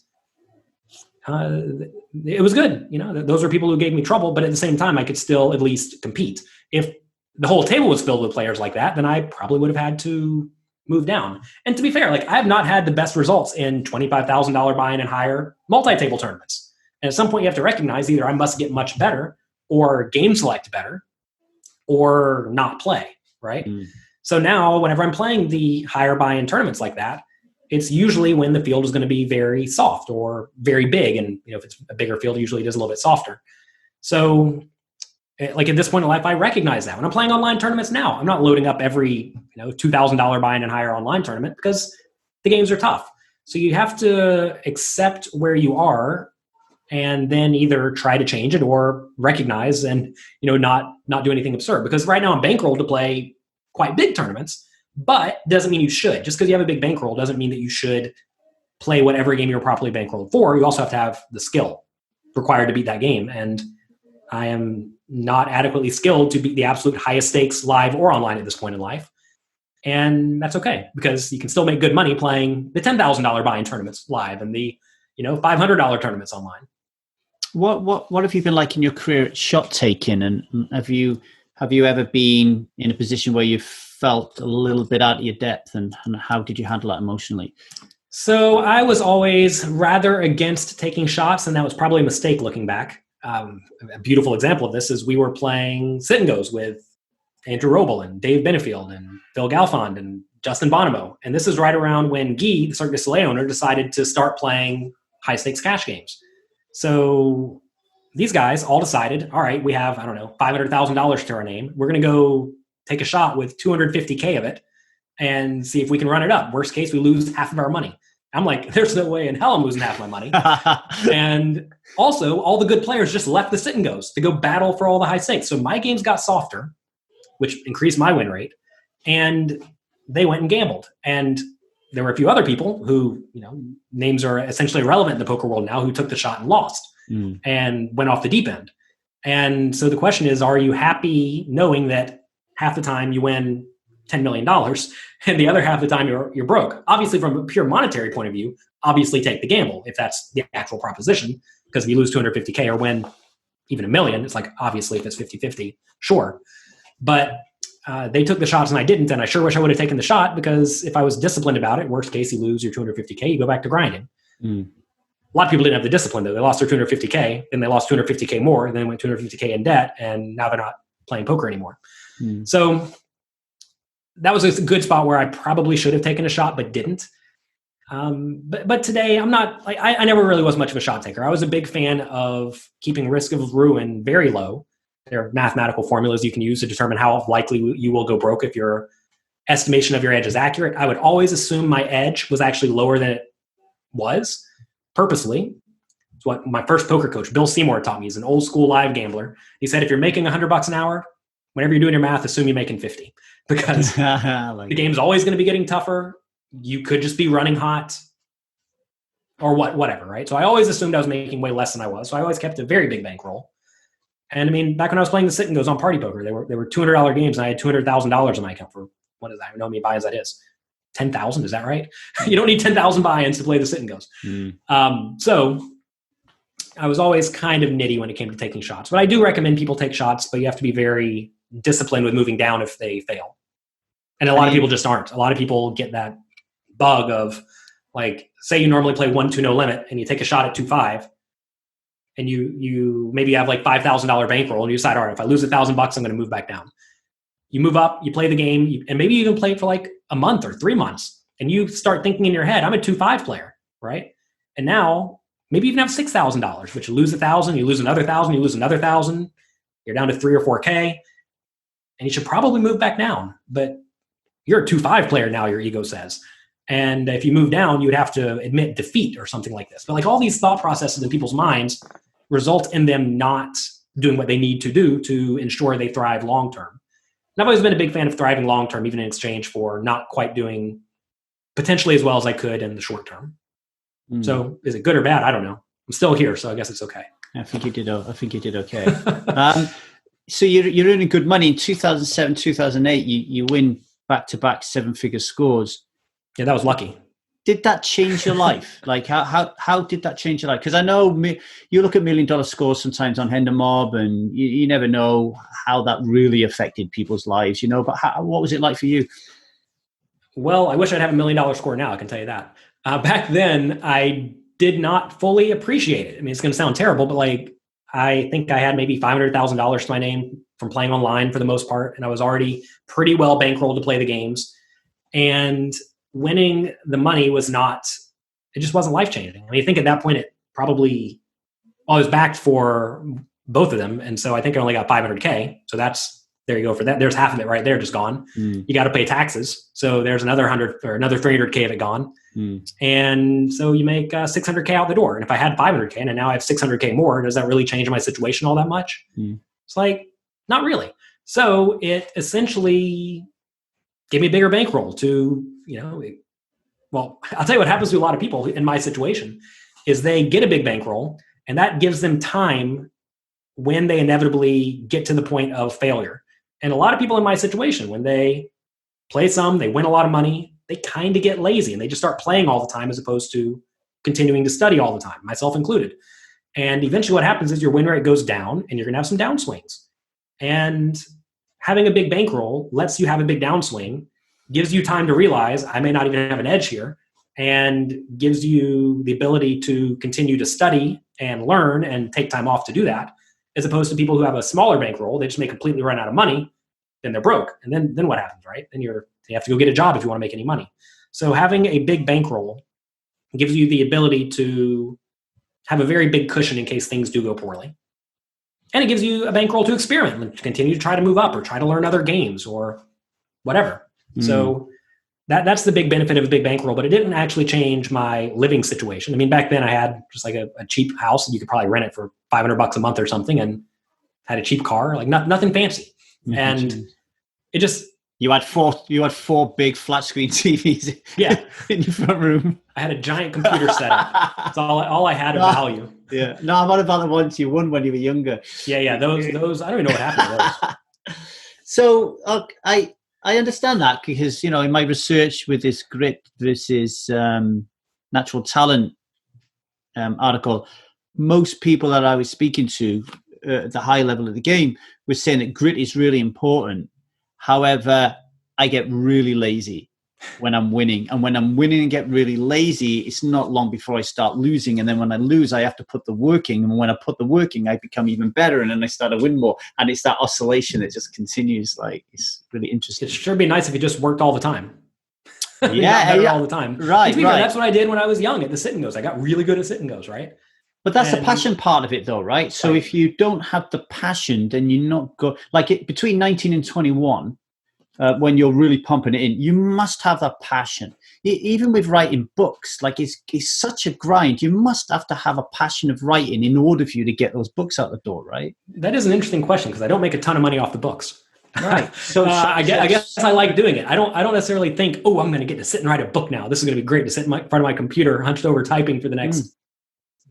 it was good. Those are people who gave me trouble, but at the same time, I could still at least compete. If the whole table was filled with players like that, then I probably would have had to move down. And to be fair, I have not had the best results in $25,000 buy-in and higher multi-table tournaments. And at some point you have to recognize either I must get much better or game select better or not play, right? So now whenever I'm playing the higher buy-in tournaments like that, it's usually when the field is going to be very soft or very big. And, if it's a bigger field, usually it is a little bit softer. So at this point in life, I recognize that when I'm playing online tournaments now, I'm not loading up every, $2,000 buy-in and higher online tournament because the games are tough. So you have to accept where you are and then either try to change it or recognize and, not do anything absurd. Because right now I'm bankrolled to play quite big tournaments, but doesn't mean you should. Just because you have a big bankroll doesn't mean that you should play whatever game you're properly bankrolled for. You also have to have the skill required to beat that game. And I am not adequately skilled to beat the absolute highest stakes live or online at this point in life. And that's okay, because you can still make good money playing the $10,000 buy-in tournaments live and the $500 tournaments online. What have you been like in your career at shot taking, and have you ever been in a position where you felt a little bit out of your depth, and how did you handle that emotionally? So I was always rather against taking shots, and that was probably a mistake looking back. A beautiful example of this is we were playing sit and goes with Andrew Roble and Dave Benefield and Phil Galfond and Justin Bonomo. And this is right around when Guy, the Cirque du Soleil owner, decided to start playing high stakes cash games. So these guys all decided, all right, we have, $500,000 to our name. We're going to go take a shot with $250K of it and see if we can run it up. Worst case, we lose half of our money. I'm like, there's no way in hell I'm losing half my money. And also, all the good players just left the sit and goes to go battle for all the high stakes. So my games got softer, which increased my win rate. And they went and gambled. And there were a few other people who, names are essentially irrelevant in the poker world now, who took the shot and lost and went off the deep end. And so the question is, are you happy knowing that half the time you win $10 million and the other half of the time you're broke? Obviously, from a pure monetary point of view, obviously take the gamble if that's the actual proposition, because if you lose 250K or win even $1 million, it's like, obviously if it's 50-50, sure. But they took the shots and I didn't, and I sure wish I would have taken the shot, because if I was disciplined about it, worst case, you lose your 250K, you go back to grinding. A lot of people didn't have the discipline, though. They lost their 250K, and they lost 250K more, and then went 250K in debt, and now they're not playing poker anymore. So that was a good spot where I probably should have taken a shot, but didn't. But today, I'm not, I never really was much of a shot taker. I was a big fan of keeping risk of ruin very low. There are mathematical formulas you can use to determine how likely you will go broke if your estimation of your edge is accurate. I would always assume my edge was actually lower than it was, purposely. It's what my first poker coach, Bill Seymour, taught me. He's an old school live gambler. He said, if you're making $100 an hour, whenever you're doing your math, assume you're making 50, because the game's always going to be getting tougher. You could just be running hot or whatever, right? So I always assumed I was making way less than I was. So I always kept a very big bankroll. And I mean, back when I was playing the sit and goes on Party Poker, they were $200 games, and I had $200,000 in my account for, what is that? I don't know how many buy-ins that is. 10,000, is that right? You don't need 10,000 buy-ins to play the sit and goes. So I was always kind of nitty when it came to taking shots. But I do recommend people take shots, but you have to be very disciplined with moving down if they fail. And a lot of people just aren't. A lot of people get that bug of, like, say you normally play 1-2 no limit, and you take a shot at 2-5, and you maybe have like $5,000 bankroll, and you decide, all right, if I lose $1,000, I'm going to move back down. You move up, you play the game, and maybe you even play it for like a month or 3 months, and you start thinking in your head, I'm a 2-5 player, right? And now maybe you even have $6,000, which you lose 1,000, you lose another 1,000, you lose another 1,000, you're down to 3 or 4K, and you should probably move back down. But you're a 2-5 player now, your ego says. And if you move down, you would have to admit defeat or something like this. But like all these thought processes in people's minds result in them not doing what they need to do to ensure they thrive long-term. And I've always been a big fan of thriving long-term, even in exchange for not quite doing potentially as well as I could in the short term. So is it good or bad? I don't know. I'm still here, so I guess it's okay. I think you did okay. So you're earning good money. In 2007, 2008, you win back-to-back seven-figure scores. Yeah, that was lucky. Did that change your life? Like, how did that change your life? Because I know you look at $1 million scores sometimes on Hender Mob, and you never know how that really affected people's lives, But what was it like for you? Well, I wish I'd have $1 million score now, I can tell you that. Back then, I did not fully appreciate it. I mean, it's going to sound terrible, but like, I think I had maybe $500,000 to my name from playing online for the most part, and I was already pretty well bankrolled to play the games. And winning the money it just wasn't life-changing. I mean, I think at that point I was backed for both of them. And so I think I only got $500K. So there you go for that. There's half of it right there, just gone. You got to pay taxes. So there's another 100 or another 300K of it gone. And so you make $600K out the door. And if I had $500K and now I have $600K more, does that really change my situation all that much? It's like, not really. So it essentially give me a bigger bankroll to, well, I'll tell you what happens to a lot of people in my situation is they get a big bankroll, and that gives them time when they inevitably get to the point of failure. And a lot of people in my situation, when they play they win a lot of money, they kind of get lazy and they just start playing all the time as opposed to continuing to study all the time, myself included. And eventually what happens is your win rate goes down and you're going to have some downswings. And having a big bankroll lets you have a big downswing, gives you time to realize I may not even have an edge here, and gives you the ability to continue to study and learn and take time off to do that, as opposed to people who have a smaller bankroll. They just may completely run out of money, then they're broke. And then what happens, right? Then you have to go get a job if you want to make any money. So having a big bankroll gives you the ability to have a very big cushion in case things do go poorly. And it gives you a bankroll to experiment and continue to try to move up or try to learn other games or whatever. So that's the big benefit of a big bankroll, but it didn't actually change my living situation. I mean, back then I had just like a cheap house and you could probably rent it for $500 a month or something, and had a cheap car, like nothing fancy. And it just, you had four big flat screen TVs in your front room. I had a giant computer setup. That's all I had of value. Yeah. No, I'm not about the ones you won when you were younger. Yeah. Those I don't even know what happened to those. So I understand that because, in my research with this grit versus natural talent article, most people that I was speaking to at the high level of the game were saying that grit is really important. However, I get really lazy when I'm winning. And when I'm winning and get really lazy, it's not long before I start losing. And then when I lose, I have to put the work in. And when I put the work in, I become even better. And then I start to win more. And it's that oscillation that just continues. Like, it's really interesting. It'd sure be nice if you just worked all the time. Yeah. All the time. Right. That's what I did when I was young at the sit and goes. I got really good at sit and goes, right? But that's the passion part of it, though, right? So if you don't have the passion, then you're not go between 19 and 21, when you're really pumping it in, you must have that passion. Even with writing books, like it's such a grind. You must have to have a passion of writing in order for you to get those books out the door, right? That is an interesting question because I don't make a ton of money off the books. Right. So I guess I like doing it. I don't necessarily think, I'm going to get to sit and write a book now. This is going to be great to sit in front of my computer, hunched over typing for the next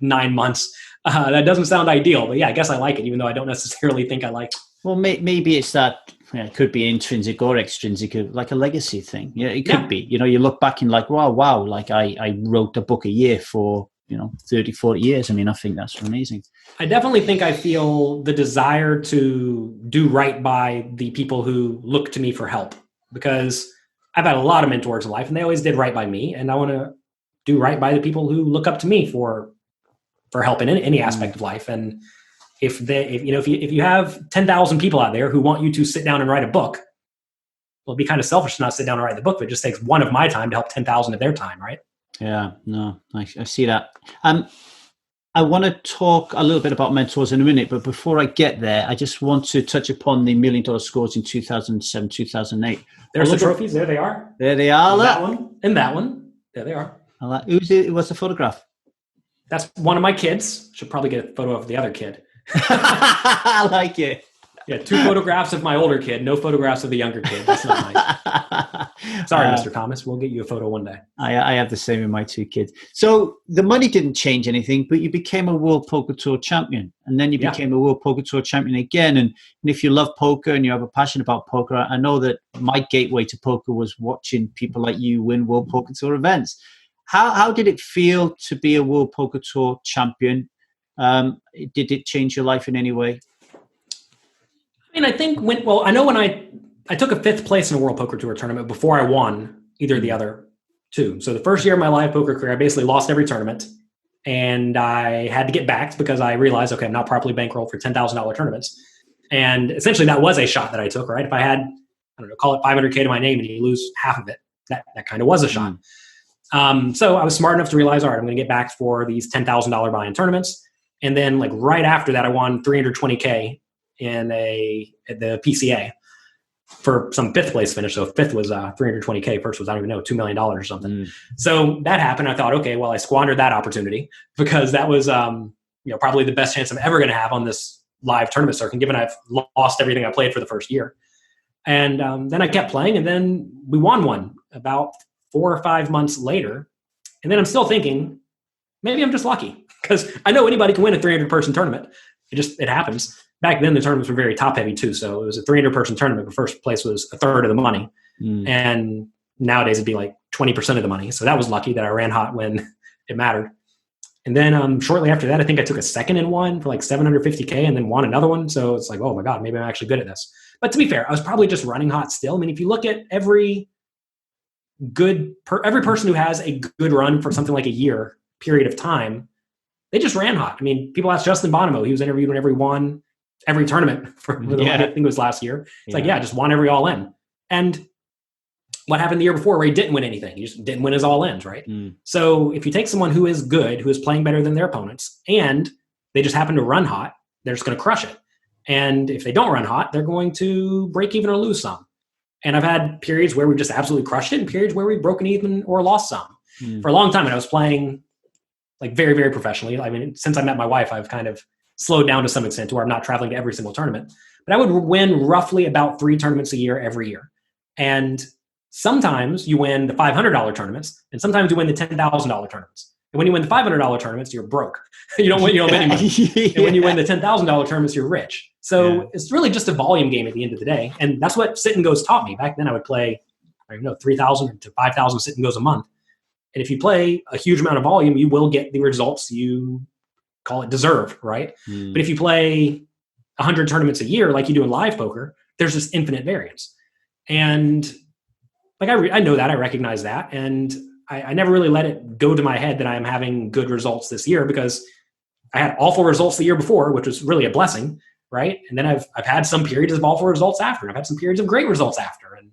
9 months. That doesn't sound ideal, but yeah, I guess I like it, even though I don't necessarily think I like it. Well, maybe it's that, it could be intrinsic or extrinsic, like a legacy thing. Yeah, it could be. You look back and like, wow, like I wrote a book a year for, 30, 40 years. I mean, I think that's amazing. I definitely think I feel the desire to do right by the people who look to me for help, because I've had a lot of mentors in life and they always did right by me. And I want to do right by the people who look up to me for help in any aspect of life. And if you have 10,000 people out there who want you to sit down and write a book, well, it'd be kind of selfish to not sit down and write the book, but it just takes one of my time to help 10,000 of their time, right? Yeah, no, I see that. I want to talk a little bit about mentors in a minute, but before I get there, I just want to touch upon the $1 million scores in 2007, 2008. There's the trophies. There they are. There they are. That one and that one. There they are. What's the photograph? That's one of my kids. Should probably get a photo of the other kid. I like it. Yeah, 2 photographs of my older kid, no photographs of the younger kid. That's not nice. Sorry, Mr. Thomas. We'll get you a photo one day. I have the same with my 2 kids. So the money didn't change anything, but you became a World Poker Tour champion. And then you became a World Poker Tour champion again. And if you love poker and you have a passion about poker, I know that my gateway to poker was watching people like you win World Poker Tour events. How did it feel to be a World Poker Tour champion? Did it change your life in any way? I mean, I think when I took a 5th place in a World Poker Tour tournament before I won either of the other 2. So the first year of my live poker career, I basically lost every tournament, and I had to get backed because I realized, okay, I'm not properly bankrolled for $10,000 tournaments. And essentially that was a shot that I took, right? If I had, call it $500K to my name and you lose half of it, that kind of was a shot. So I was smart enough to realize, all right, I'm going to get backed for these $10,000 buy-in tournaments. And then like right after that, I won $320K at the PCA for some 5th place finish. So 5th was $320K. First was, I don't even know, $2 million or something. So that happened. I thought, okay, well, I squandered that opportunity because that was probably the best chance I'm ever going to have on this live tournament circuit, given I've lost everything I played for the first year. And then I kept playing, and then we won one about 4 or 5 months later. And then I'm still thinking, maybe I'm just lucky, because I know anybody can win a 300-person tournament. It happens. Back then, the tournaments were very top-heavy, too. So it was a 300-person tournament, but first place was a third of the money. And nowadays, it'd be like 20% of the money. So that was lucky that I ran hot when it mattered. And then shortly after that, I think I took a second in one for like $750K and then won another one. So it's like, oh my God, maybe I'm actually good at this. But to be fair, I was probably just running hot still. I mean, if you look at every person who has a good run for something like a year period of time, they just ran hot. I mean, people asked Justin Bonomo. He was interviewed whenever he won every tournament for I think it was last year. It's like, just won every all in. And what happened the year before where he didn't win anything? He just didn't win his all ins, right? So if you take someone who is good, who is playing better than their opponents, and they just happen to run hot, they're just going to crush it. And if they don't run hot, they're going to break even or lose some. And I've had periods where we've just absolutely crushed it and periods where we've broken even or lost some. For a long time, and I was playing like very, very professionally. I mean, since I met my wife, I've kind of slowed down to some extent to where I'm not traveling to every single tournament. But I would win roughly about 3 tournaments a year every year. And sometimes you win the $500 tournaments, and sometimes you win the $10,000 tournaments. And when you win the $500 tournaments, you're broke. you don't win any money. And when you win the $10,000 tournaments, you're rich. So it's really just a volume game at the end of the day. And that's what sit and goes taught me. Back then I would play, 3,000 to 5,000 sit and goes a month. And if you play a huge amount of volume, you will get the results you call it deserve, right? But if you play 100 tournaments a year, like you do in live poker, there's just infinite variance. And like I know that, I recognize that, and I never really let it go to my head that I'm having good results this year, because I had awful results the year before, which was really a blessing, right? And then I've had some periods of awful results after, and I've had some periods of great results after, and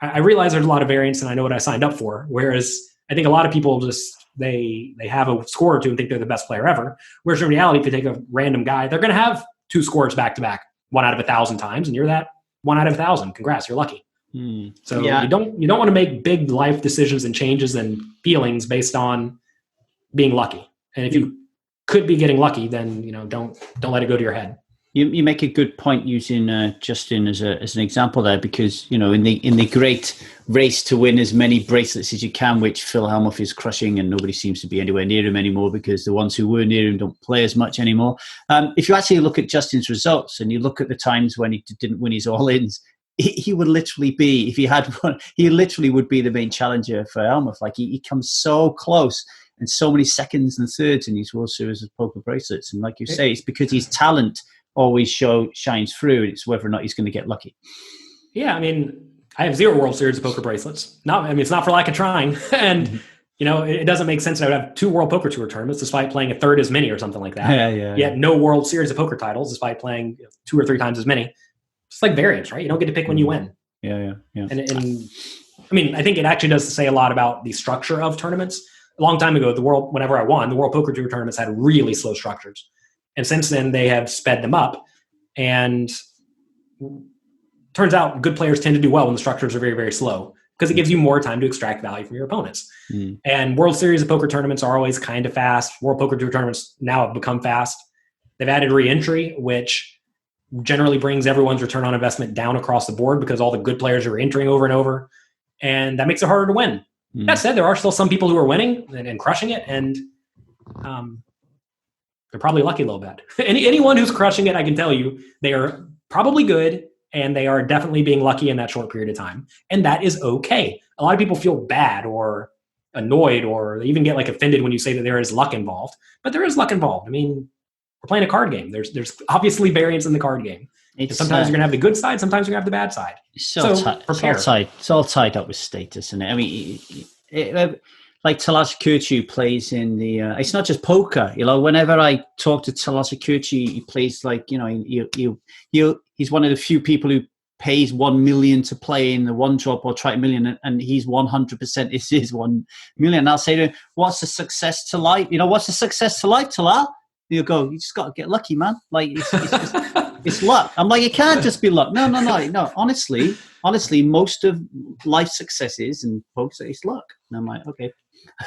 I realize there's a lot of variance, and I know what I signed up for. Whereas I think a lot of people just they have a score or two and think they're the best player ever. Whereas in reality, if you take a random guy, they're going to have 2 scores back to back, 1 out of 1,000 times, and you're that 1 out of 1,000. Congrats, you're lucky. So you don't want to make big life decisions and changes and feelings based on being lucky. And if you could be getting lucky, then don't let it go to your head. You make a good point using Justin as an example there, because in the great race to win as many bracelets as you can, which Phil Hellmuth is crushing, and nobody seems to be anywhere near him anymore because the ones who were near him don't play as much anymore. If you actually look at Justin's results and you look at the times when he didn't win his all-ins, he would literally be, if he had one, he literally would be the main challenger for Hellmuth. Like he comes so close and so many seconds and thirds in these World Series of Poker bracelets. And like you say, it's because his talent always shines through. It's whether or not he's going to get lucky. Yeah, I mean, I have 0 World Series of Poker bracelets. It's not for lack of trying. And it doesn't make sense that I would have 2 World Poker Tour tournaments despite playing a third as many or something like that. Yet no World Series of Poker titles despite playing 2 or 3 times as many. It's like variance, right? You don't get to pick when you win. Yeah. And I mean, I think it actually does say a lot about the structure of tournaments. A long time ago, whenever I won, the World Poker Tour tournaments had really slow structures. And since then, they have sped them up. And turns out good players tend to do well when the structures are very, very slow, because it gives you more time to extract value from your opponents. And World Series of Poker tournaments are always kind of fast. World Poker Tour tournaments now have become fast. They've added re-entry, which generally brings everyone's return on investment down across the board, because all the good players are entering over and over, and that makes it harder to win. That said, there are still some people who are winning and crushing it, and they're probably lucky a little bit. Anyone who's crushing it, I can tell you, they are probably good, and they are definitely being lucky in that short period of time, and that is okay. A lot of people feel bad or annoyed, or they even get like offended when you say that there is luck involved, but there is luck involved. I mean, we're playing a card game. There's obviously variance in the card game. Sometimes you're going to have the good side. Sometimes you're going to have the bad side. It's all tied up with status, isn't it? I mean, like Talas Kurcu plays in the... it's not just poker. Whenever I talk to Talas Kurcu, he plays like, he's one of the few people who pays 1 million to play in the one drop or try a million, and he's 100% is his 1 million. And I'll say to him, what's the success to life? What's the success to life, Talas? You go, you just got to get lucky, man. Like it's luck. I'm like, it can't just be luck. No. Honestly, most of life successes and folks, it's luck. And I'm like, okay,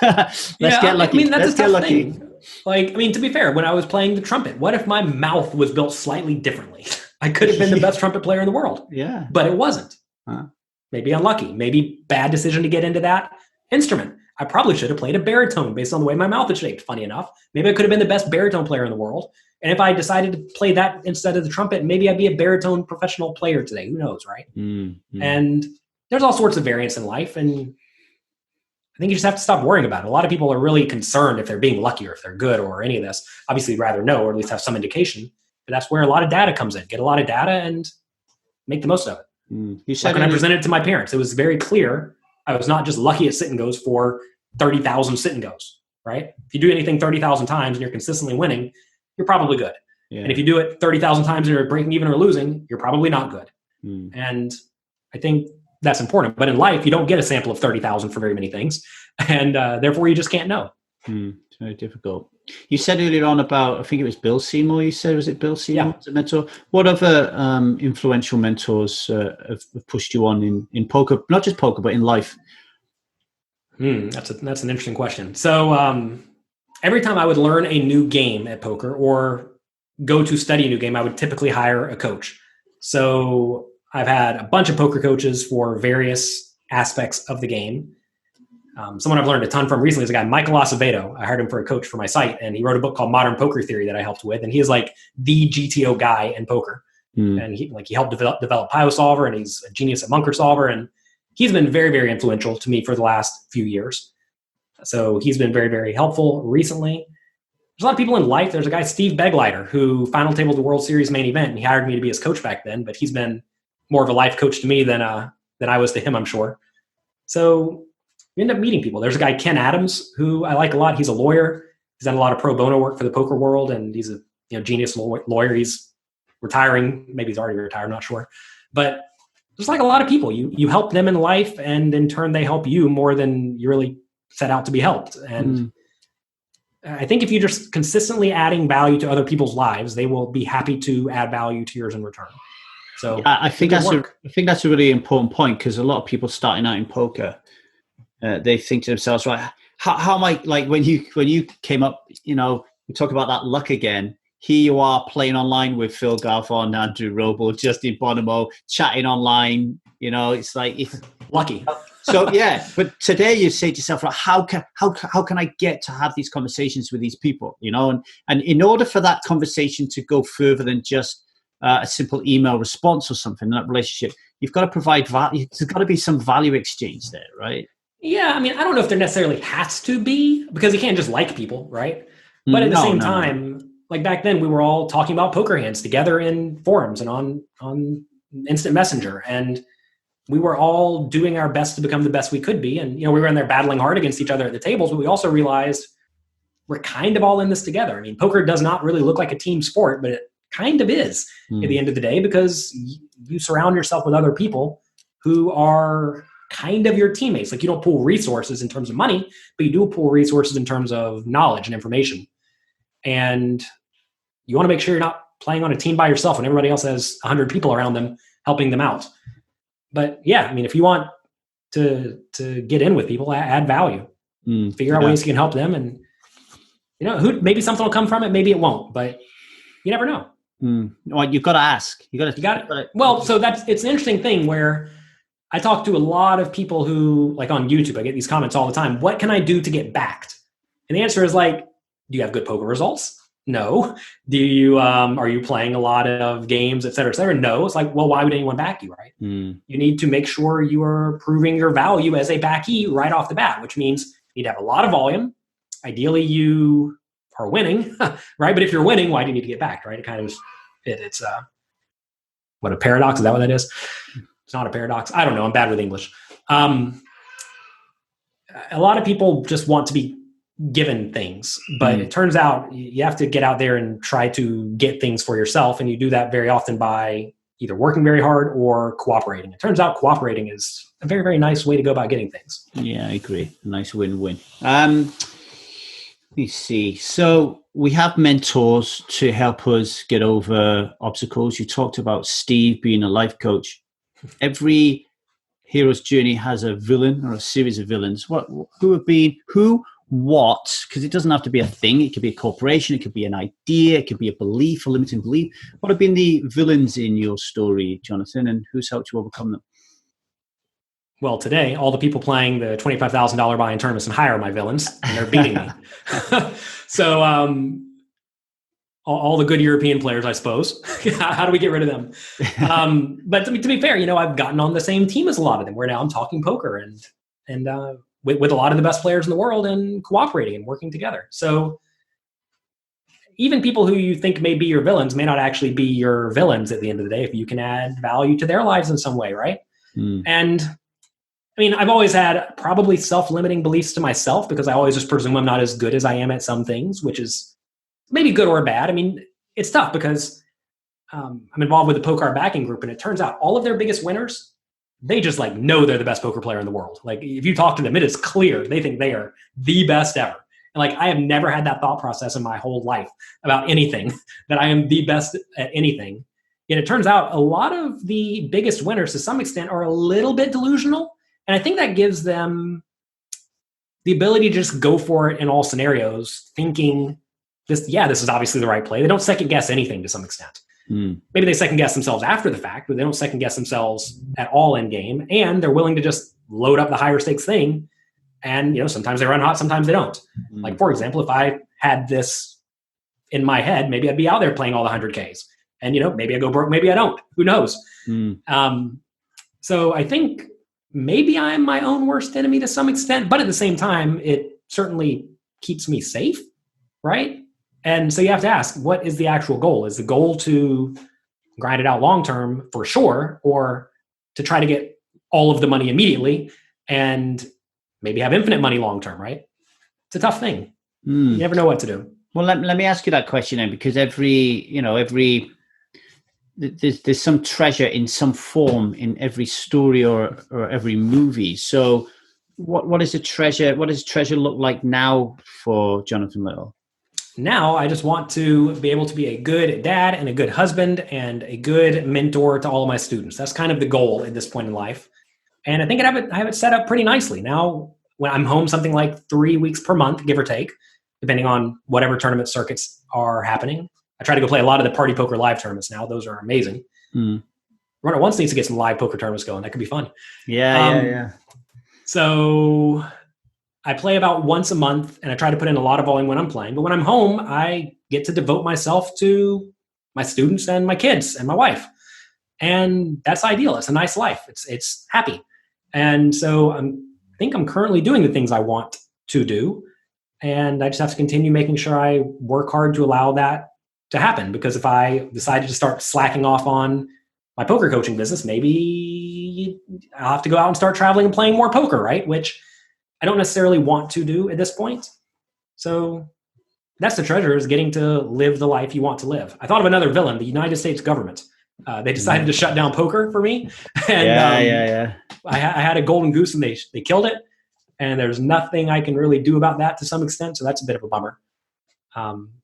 let's get lucky. I mean, that's a tough thing. Like, I mean, to be fair, when I was playing the trumpet, what if my mouth was built slightly differently? I could have been the best trumpet player in the world. Yeah. But it wasn't. Huh. Maybe unlucky. Maybe bad decision to get into that instrument. I probably should have played a baritone based on the way my mouth is shaped, funny enough. Maybe I could have been the best baritone player in the world. And if I decided to play that instead of the trumpet, maybe I'd be a baritone professional player today. Who knows, right? Mm-hmm. And there's all sorts of variance in life. And I think you just have to stop worrying about it. A lot of people are really concerned if they're being lucky or if they're good or any of this. Obviously, you'd rather know or at least have some indication. But that's where a lot of data comes in. Get a lot of data and make the most of it. You said when I presented it to my parents, it was very clear I was not just lucky at sit and goes for 30,000 sit and goes, right? If you do anything 30,000 times and you're consistently winning, you're probably good. Yeah. And if you do it 30,000 times and you're breaking even or losing, you're probably not good. And I think that's important. But in life, you don't get a sample of 30,000 for very many things. And therefore, you just can't know. It's very difficult. You said earlier on about, I think it was Bill Seymour, you said, was it Bill Seymour as a mentor? What other influential mentors have pushed you on in poker, not just poker, but in life? That's an interesting question. So every time I would learn a new game at poker or go to study a new game, I would typically hire a coach. So I've had a bunch of poker coaches for various aspects of the game. Someone I've learned a ton from recently is a guy, Michael Acevedo. I hired him for a coach for my site, and he wrote a book called Modern Poker Theory that I helped with. And he is like the GTO guy in poker. And he helped develop Pio Solver, and he's a genius at Munker Solver. And he's been very, very influential to me for the last few years. So he's been very, very helpful recently. There's a lot of people in life. There's a guy, Steve Begleiter, who final tabled the World Series main event, and he hired me to be his coach back then. But he's been more of a life coach to me than I was to him, I'm sure. So you end up meeting people. There's a guy, Ken Adams, who I like a lot. He's a lawyer. He's done a lot of pro bono work for the poker world, and he's a genius lawyer. He's retiring. Maybe he's already retired, I'm not sure. But there's like a lot of people. You help them in life, and in turn, they help you more than you really set out to be helped. And I think if you're just consistently adding value to other people's lives, they will be happy to add value to yours in return. So I think that's a really important point, because a lot of people starting out in poker, they think to themselves, right, how am I, like when you came up, we talk about that luck again. Here you are playing online with Phil Garfon, Andrew Roble, Justin Bonomo, chatting online. It's like lucky. So yeah, but today you say to yourself, right, how can I get to have these conversations with these people? And in order for that conversation to go further than just a simple email response or something in that relationship, you've got to provide value. There's got to be some value exchange there, right? Yeah, I mean, I don't know if there necessarily has to be, because you can't just like people, right? But at the same time, like back then, we were all talking about poker hands together in forums and on Instant Messenger, and we were all doing our best to become the best we could be. And we were in there battling hard against each other at the tables, but we also realized we're kind of all in this together. I mean, poker does not really look like a team sport, but it kind of is at the end of the day, because you surround yourself with other people who are kind of your teammates. Like, you don't pool resources in terms of money, but you do pool resources in terms of knowledge and information. And you want to make sure you're not playing on a team by yourself when everybody else has 100 people around them helping them out. But yeah, I mean, if you want to get in with people, add value, figure out ways you can help them. And, maybe something will come from it. Maybe it won't, but you never know. Well, you've got to ask. You got it. Well, so it's an interesting thing where I talk to a lot of people who, like on YouTube, I get these comments all the time. What can I do to get backed? And the answer is like, do you have good poker results? No. Do you, are you playing a lot of games, et cetera, et cetera? No. It's like, well, why would anyone back you, right? You need to make sure you are proving your value as a backee right off the bat, which means you need to have a lot of volume. Ideally, you are winning, right? But if you're winning, why do you need to get backed, right? It kind of it's what, a paradox? Is that what that is? It's not a paradox. I don't know. I'm bad with English. A lot of people just want to be given things, but it turns out you have to get out there and try to get things for yourself. And you do that very often by either working very hard or cooperating. It turns out cooperating is a very, very nice way to go about getting things. Yeah, I agree. A nice win-win. Let me see. So we have mentors to help us get over obstacles. You talked about Steve being a life coach. Every hero's journey has a villain or a series of villains. Who because it doesn't have to be a thing. It could be a corporation. It could be an idea. It could be a belief, a limiting belief. What have been the villains in your story, Jonathan, and who's helped you overcome them? Well, today, all the people playing the $25,000 buy-in tournaments and higher are my villains, and they're beating me. So all the good European players, I suppose. How do we get rid of them? But to be fair, I've gotten on the same team as a lot of them, where now I'm talking poker and with a lot of the best players in the world and cooperating and working together. So even people who you think may be your villains may not actually be your villains at the end of the day if you can add value to their lives in some way, right? And I mean, I've always had probably self-limiting beliefs to myself because I always just presume I'm not as good as I am at some things, which is maybe good or bad. I mean, it's tough because I'm involved with the poker backing group, and it turns out all of their biggest winners, they just know they're the best poker player in the world. Like if you talk to them, it is clear they think they are the best ever. And I have never had that thought process in my whole life about anything, that I am the best at anything. Yet it turns out a lot of the biggest winners to some extent are a little bit delusional. And I think that gives them the ability to just go for it in all scenarios, thinking this is obviously the right play. They don't second guess anything to some extent. Maybe they second guess themselves after the fact, but they don't second guess themselves at all in game. And they're willing to just load up the higher stakes thing. And, sometimes they run hot, sometimes they don't. Like, for example, if I had this in my head, maybe I'd be out there playing all the 100Ks. And, maybe I go broke, maybe I don't. Who knows? So I think maybe I'm my own worst enemy to some extent, but at the same time, it certainly keeps me safe, right? And so you have to ask, what is the actual goal? Is the goal to grind it out long-term for sure, or to try to get all of the money immediately and maybe have infinite money long-term, right? It's a tough thing. You never know what to do. Well, let me ask you that question then, because there's some treasure in some form in every story or every movie. So what is the treasure? What does treasure look like now for Jonathan Little? Now I just want to be able to be a good dad and a good husband and a good mentor to all of my students. That's kind of the goal at this point in life. And I think I have it set up pretty nicely. Now, when I'm home something like 3 weeks per month, give or take, depending on whatever tournament circuits are happening. I try to go play a lot of the Party Poker live tournaments now. Those are amazing. Runner Once needs to get some live poker tournaments going. That could be fun. Yeah. So I play about once a month, and I try to put in a lot of volume when I'm playing. But when I'm home, I get to devote myself to my students and my kids and my wife. And that's ideal. It's a nice life. It's happy. And so I think I'm currently doing the things I want to do. And I just have to continue making sure I work hard to allow that to happen. Because if I decided to start slacking off on my poker coaching business, maybe I'll have to go out and start traveling and playing more poker, right? Which I don't necessarily want to do at this point. So that's the treasure, is getting to live the life you want to live. I thought of another villain, the United States government. They decided to shut down poker for me. And I had a golden goose and they killed it. And there's nothing I can really do about that to some extent. So that's a bit of a bummer.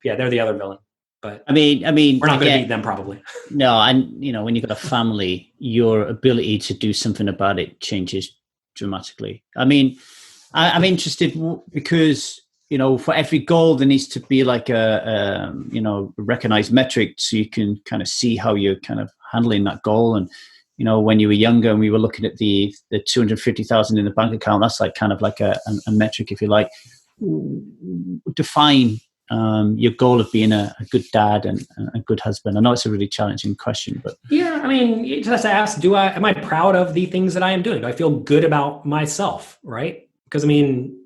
They're the other villain. But I mean, we're not going to beat them probably. No, and when you've got a family, your ability to do something about it changes dramatically. I mean, I'm interested because for every goal there needs to be like a recognized metric, so you can kind of see how you're kind of handling that goal. And when you were younger and we were looking at the 250,000 in the bank account, that's like kind of like a metric, if you like. Define your goal of being a good dad and a good husband. I know it's a really challenging question, but yeah, I mean, you just ask, am I proud of the things that I am doing? Do I feel good about myself? Right? Because I mean,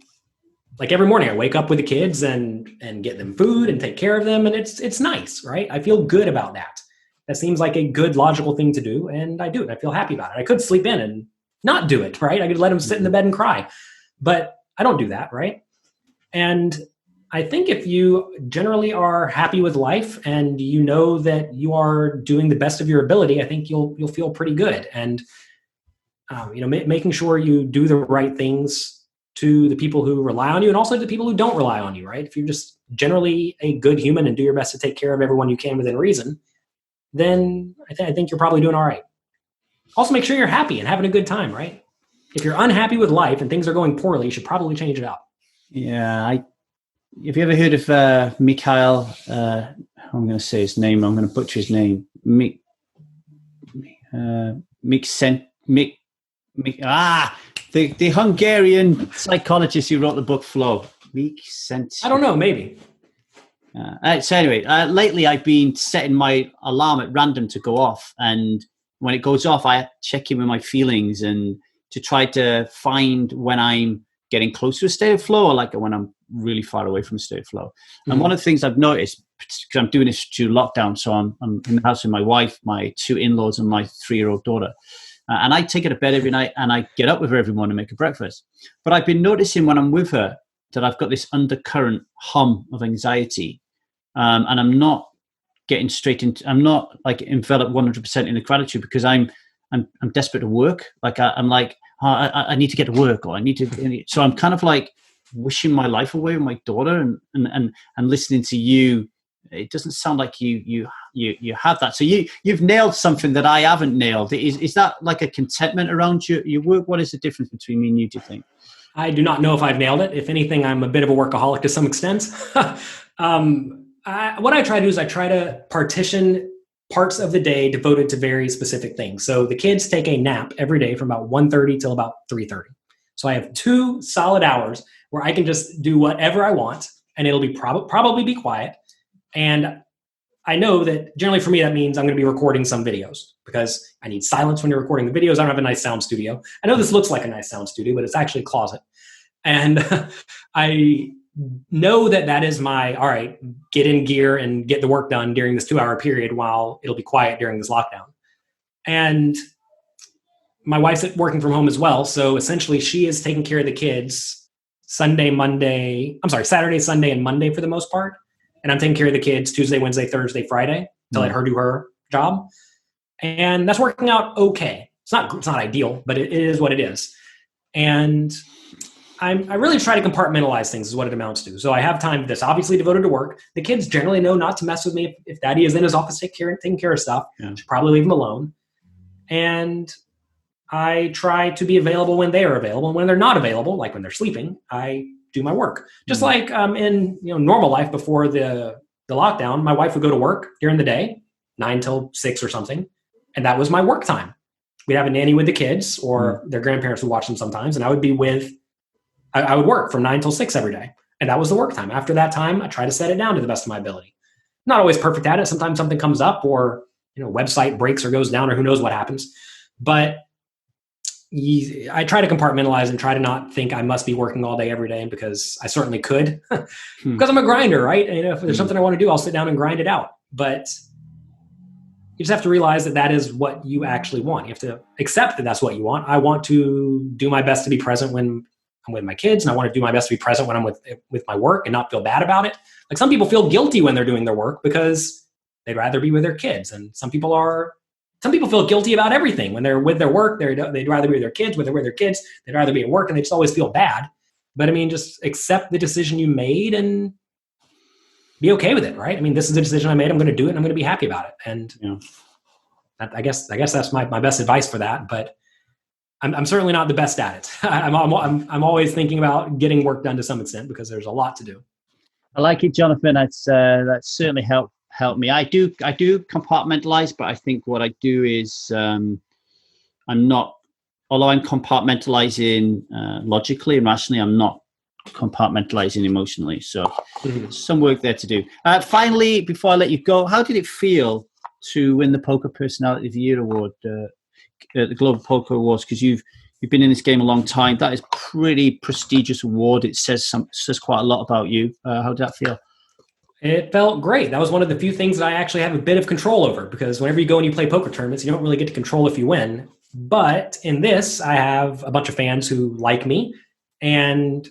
like every morning I wake up with the kids and get them food and take care of them. And it's nice, right? I feel good about that. That seems like a good, logical thing to do. And I do it. I feel happy about it. I could sleep in and not do it, right? I could let them sit in the bed and cry, but I don't do that, right? And I think if you generally are happy with life and you know that you are doing the best of your ability, I think you'll feel pretty good. And making sure you do the right things to the people who rely on you and also to the people who don't rely on you, right? If you're just generally a good human and do your best to take care of everyone you can within reason, then I think you're probably doing all right. Also, make sure you're happy and having a good time, right? If you're unhappy with life and things are going poorly, you should probably change it up. Yeah, have you ever heard of Mikhail? I'm going to say his name. I'm going to butcher his name. The Hungarian psychologist who wrote the book Flow. I don't know, maybe. So anyway, lately I've been setting my alarm at random to go off, and when it goes off, I check in with my feelings and to try to find when I'm getting close to a state of flow, or like when I'm really far away from a state of flow. Mm-hmm. And one of the things I've noticed, because I'm doing this due lockdown, so I'm in the house with my wife, my 2 in-laws, and my 3-year-old daughter. And I take her to bed every night, and I get up with her every morning and make her breakfast. But I've been noticing when I'm with her that I've got this undercurrent hum of anxiety, and I'm not getting straight into. I'm not like enveloped 100% in the gratitude because I'm desperate to work. Like I'm like, oh, I need to get to work, or I need to. So I'm kind of like wishing my life away with my daughter, and listening to you. It doesn't sound like you have that. So you've nailed something that I haven't nailed. Is that like a contentment around your work? What is the difference between me and you, do you think? I do not know if I've nailed it. If anything, I'm a bit of a workaholic to some extent. What I try to do is I try to partition parts of the day devoted to very specific things. So the kids take a nap every day from about 1:30 till about 3:30. So I have 2 solid hours where I can just do whatever I want, and it'll be probably be quiet. And I know that generally for me, that means I'm going to be recording some videos because I need silence when you're recording the videos. I don't have a nice sound studio. I know this looks like a nice sound studio, but it's actually a closet. And I know that is my, all right, get in gear and get the work done during this 2-hour period while it'll be quiet during this lockdown. And my wife's working from home as well. So essentially she is taking care of the kids Saturday, Sunday, and Monday for the most part. And I'm taking care of the kids Tuesday, Wednesday, Thursday, Friday to let her do her job. And that's working out okay. It's not ideal, but it is what it is. And I really try to compartmentalize things is what it amounts to. So I have time that's obviously devoted to work. The kids generally know not to mess with me. If daddy is in his office taking care of stuff, I should probably leave him alone. And I try to be available when they are available. And when they're not available, like when they're sleeping, I do my work. Just like in normal life before the lockdown, my wife would go to work during the day, 9 till 6 or something. And that was my work time. We'd have a nanny with the kids, or their grandparents would watch them sometimes. And I would be I would work from 9 till 6 every day. And that was the work time. After that time, I try to set it down to the best of my ability. Not always perfect at it. Sometimes something comes up, or website breaks or goes down, or who knows what happens. But I try to compartmentalize and try to not think I must be working all day, every day, because I certainly could, because I'm a grinder, right? And if there's something I want to do, I'll sit down and grind it out. But you just have to realize that is what you actually want. You have to accept that that's what you want. I want to do my best to be present when I'm with my kids, and I want to do my best to be present when I'm with my work and not feel bad about it. Like some people feel guilty when they're doing their work because they'd rather be with their kids, and some people feel guilty about everything. When they're with their work, they'd rather be with their kids. When they're with their kids, they'd rather be at work, and they just always feel bad. But I mean, just accept the decision you made and be okay with it, right? I mean, this is the decision I made. I'm going to do it, and I'm going to be happy about it. And I guess that's my best advice for that. But I'm certainly not the best at it. I'm always thinking about getting work done to some extent because there's a lot to do. I like it, Jonathan. That's certainly helped me. I do compartmentalize, but I think what I do is I'm not, although I'm compartmentalizing logically and rationally, I'm not compartmentalizing emotionally. So some work there to do. Finally, before I let you go, how did it feel to win the Poker Personality of the Year award at the Global Poker Awards? Because you've been in this game a long time. That is pretty prestigious award. It says quite a lot about you. How did that feel? It felt great. That was one of the few things that I actually have a bit of control over, because whenever you go and you play poker tournaments, you don't really get to control if you win. But in this, I have a bunch of fans who like me, and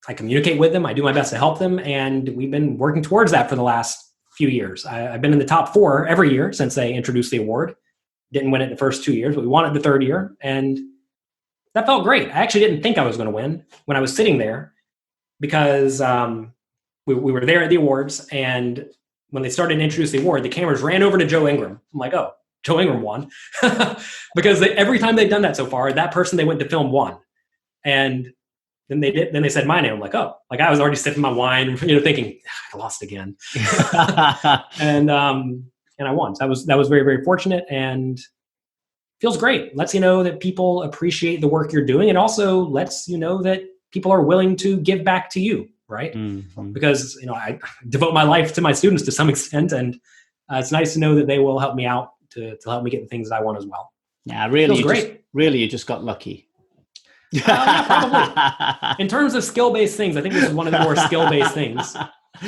I communicate with them. I do my best to help them. And we've been working towards that for the last few years. I've been in the top 4 every year since they introduced the award. Didn't win it the first 2 years, but we won it the 3rd year. And that felt great. I actually didn't think I was going to win when I was sitting there, because we were there at the awards. And when they started to introduce the award, the cameras ran over to Joe Ingram. I'm like, oh, Joe Ingram won. Because every time they've done that so far, that person they went to film won. And Then they said my name. I'm like, oh, like I was already sipping my wine, thinking I lost again. And I won. So that was very, very fortunate and feels great. Lets you know that people appreciate the work you're doing, and also lets you know that people are willing to give back to you, right? Mm-hmm. Because I devote my life to my students to some extent, and it's nice to know that they will help me out to help me get the things that I want as well. Yeah, really, you just got lucky. Yeah, probably. In terms of skill-based things, I think this is one of the more skill-based things.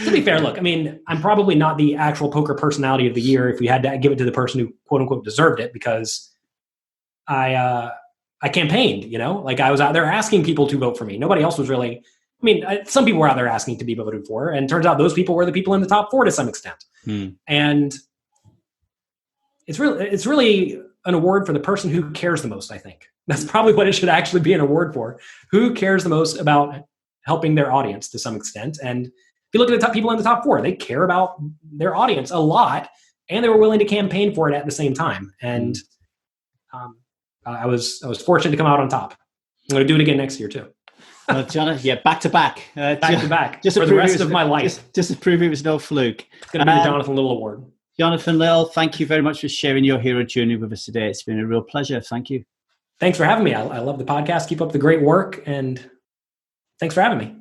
To be fair, look, I mean, I'm probably not the actual poker personality of the year if we had to give it to the person who quote unquote deserved it, because I campaigned, like I was out there asking people to vote for me. Nobody else was really, some people were out there asking to be voted for, and it turns out those people were the people in the top 4 to some extent. And it's really an award for the person who cares the most, I think. That's probably what it should actually be an award for. Who cares the most about helping their audience to some extent? And if you look at the top people in the top 4, they care about their audience a lot, and they were willing to campaign for it at the same time. And I was fortunate to come out on top. I'm going to do it again next year too. Well, Jonathan, back to back. Back to back. Just for the rest of my life. Just to prove it was no fluke. It's going to be the Jonathan Little Award. Jonathan Little, thank you very much for sharing your hero journey with us today. It's been a real pleasure. Thank you. Thanks for having me. I love the podcast. Keep up the great work, and thanks for having me.